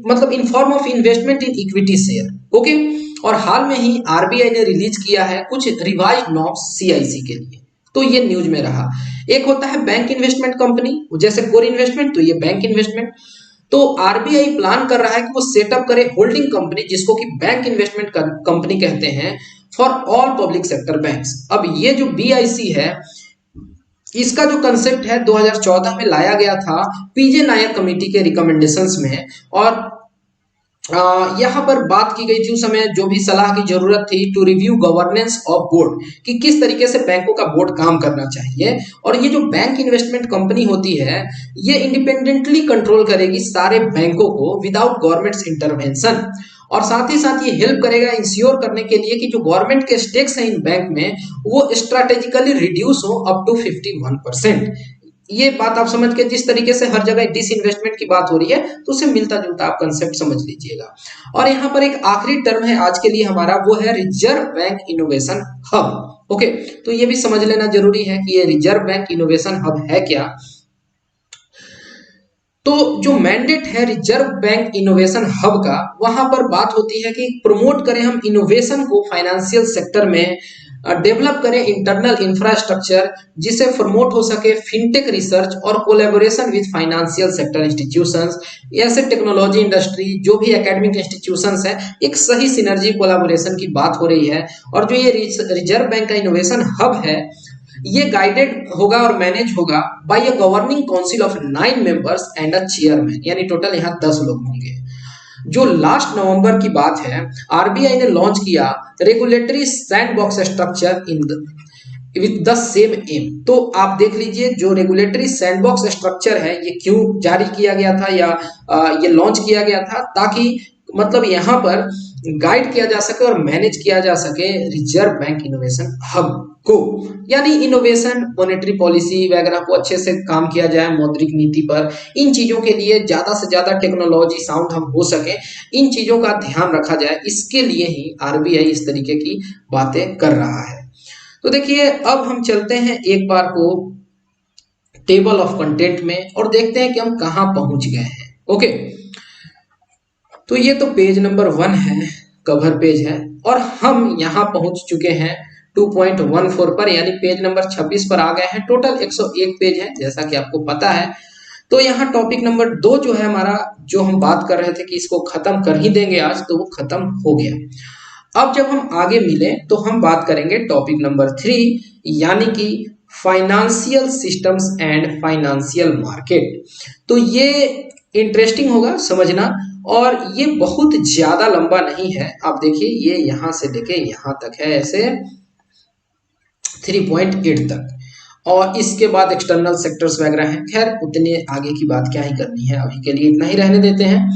मतलब in form of investment in equity share. Okay, और हाल में ही आरबीआई ने रिलीज किया है कुछ रिवाइज्ड नॉर्म्स CIC के लिए, तो ये न्यूज में रहा। एक होता है बैंक इन्वेस्टमेंट कंपनी, जैसे कोर इन्वेस्टमेंट, तो ये बैंक इन्वेस्टमेंट। तो आरबीआई प्लान कर रहा है कि वो सेटअप करे होल्डिंग कंपनी, जिसको कि बैंक इन्वेस्टमेंट कंपनी कहते हैं, for all public sector banks. अब ये जो BIC है, इसका जो कंसेप्ट है 2014 में लाया गया था PJ नायर कमेटी के रिकमेंडेशंस में, और यहाँ पर बात की गई थी उस समय जो भी सलाह की जरूरत थी to review governance of board, कि किस तरीके से बैंकों का बोर्ड काम करना चाहिए। और ये जो बैंक इन्वेस्टमेंट कंपनी होती है ये इंडिपेंडेंटली कंट्रोल करेगी सारे बैंकों को विदाउट गवर्नमेंट्स इंटरवेंशन, और साथ ही साथ ये हेल्प करेगा इंश्योर करने के लिए कि जो गवर्नमेंट के स्टेक्स हैं इन बैंक में वो स्ट्रैटेजिकली रिड्यूस हो अप टू 51%। ये बात आप समझ के, जिस तरीके से हर जगह डिसइन्वेस्टमेंट की बात हो रही है तो उसे मिलता जुलता आप कंसेप्ट समझ लीजिएगा। और यहाँ पर एक आखिरी टर्म है आज के लिए हमारा, वो है reserve bank innovation hub. Okay, तो ये भी समझ लेना जरूरी है कि ये रिजर्व बैंक इनोवेशन हब है क्या। तो जो मैंडेट है रिजर्व बैंक इनोवेशन हब का, वहां पर बात होती है कि प्रमोट करें हम इनोवेशन को फाइनेंशियल सेक्टर में, डेवलप करें इंटरनल इंफ्रास्ट्रक्चर जिसे प्रमोट हो सके फिनटेक रिसर्च और collaboration with financial sector institutions, ऐसे टेक्नोलॉजी इंडस्ट्री जो भी एकेडमिक इंस्टीट्यूशंस है, एक सही सिनर्जी कोलैबोरेशन की बात हो रही है। और जो ये रिजर्व बैंक का इनोवेशन हब है ये गाइडेड होगा और मैनेज होगा by a governing council of 9 members and a chairman, यानी टोटल यहाँ 10 लोग होंगे। जो लास्ट नवंबर की बात है, आरबीआई ने लॉन्च किया regulatory sandbox structure in with the same aim. तो आप देख लीजिए जो रेगुलेटरी सैंडबॉक्स स्ट्रक्चर है ये क्यों जारी किया गया था या ये लॉन्च किया गया था, ताकि मतलब यहाँ पर गाइड किया जा सके और मैनेज किया जा सके रिजर्व बैंक इनोवेशन हब को, यानी इनोवेशन, मॉनेटरी पॉलिसी वगैरह को अच्छे से काम किया जाए, मौद्रिक नीति पर, इन चीजों के लिए ज्यादा से ज्यादा टेक्नोलॉजी साउंड हम हो सके, इन चीजों का ध्यान रखा जाए, इसके लिए ही आरबीआई इस तरीके की बातें कर रहा है। तो देखिए अब हम चलते हैं एक बार को टेबल ऑफ कंटेंट में और देखते हैं कि हम कहां पहुंच गए हैं। ओके, तो ये तो पेज नंबर 1 है, कवर पेज है, और हम यहां पहुंच चुके हैं 2.14 पर, यानी पेज नंबर 26 पर आ गए हैं। टोटल 101 पेज है जैसा कि आपको पता है। तो यहाँ टॉपिक नंबर 2 जो है हमारा, जो हम बात कर रहे थे कि इसको खत्म कर ही देंगे आज, तो वो खत्म हो गया। अब जब हम आगे मिले तो हम बात करेंगे टॉपिक नंबर 3, यानी कि financial systems and financial market. तो ये इंटरेस्टिंग होगा समझना, और ये बहुत ज्यादा लंबा नहीं है। आप देखिए ये यहां से लेके यहां तक है, ऐसे 3.8 तक, और इसके बाद एक्सटर्नल सेक्टर्स वगैरह हैं। खैर उतने आगे की बात क्या ही करनी है, अभी के लिए इतना ही रहने देते हैं।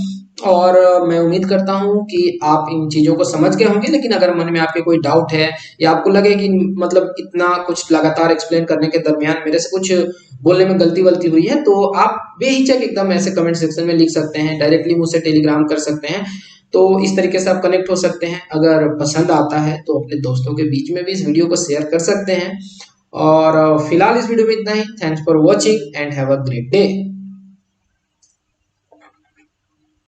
और मैं उम्मीद करता हूं कि आप इन चीजों को समझ गए होंगे, लेकिन अगर मन में आपके कोई डाउट है या आपको लगे कि मतलब इतना कुछ लगातार एक्सप्लेन करने के दरमियान मेरे से कुछ बोलने में गलती वलती हुई है, तो आप बेहिचक एकदम ऐसे कमेंट सेक्शन में लिख सकते हैं, डायरेक्टली मुझसे टेलीग्राम कर सकते हैं। तो इस तरीके से आप कनेक्ट हो सकते हैं। अगर पसंद आता है तो अपने दोस्तों के बीच में भी इस वीडियो को शेयर कर सकते हैं। और फिलहाल इस वीडियो में इतना ही। Thanks for watching and have a great day.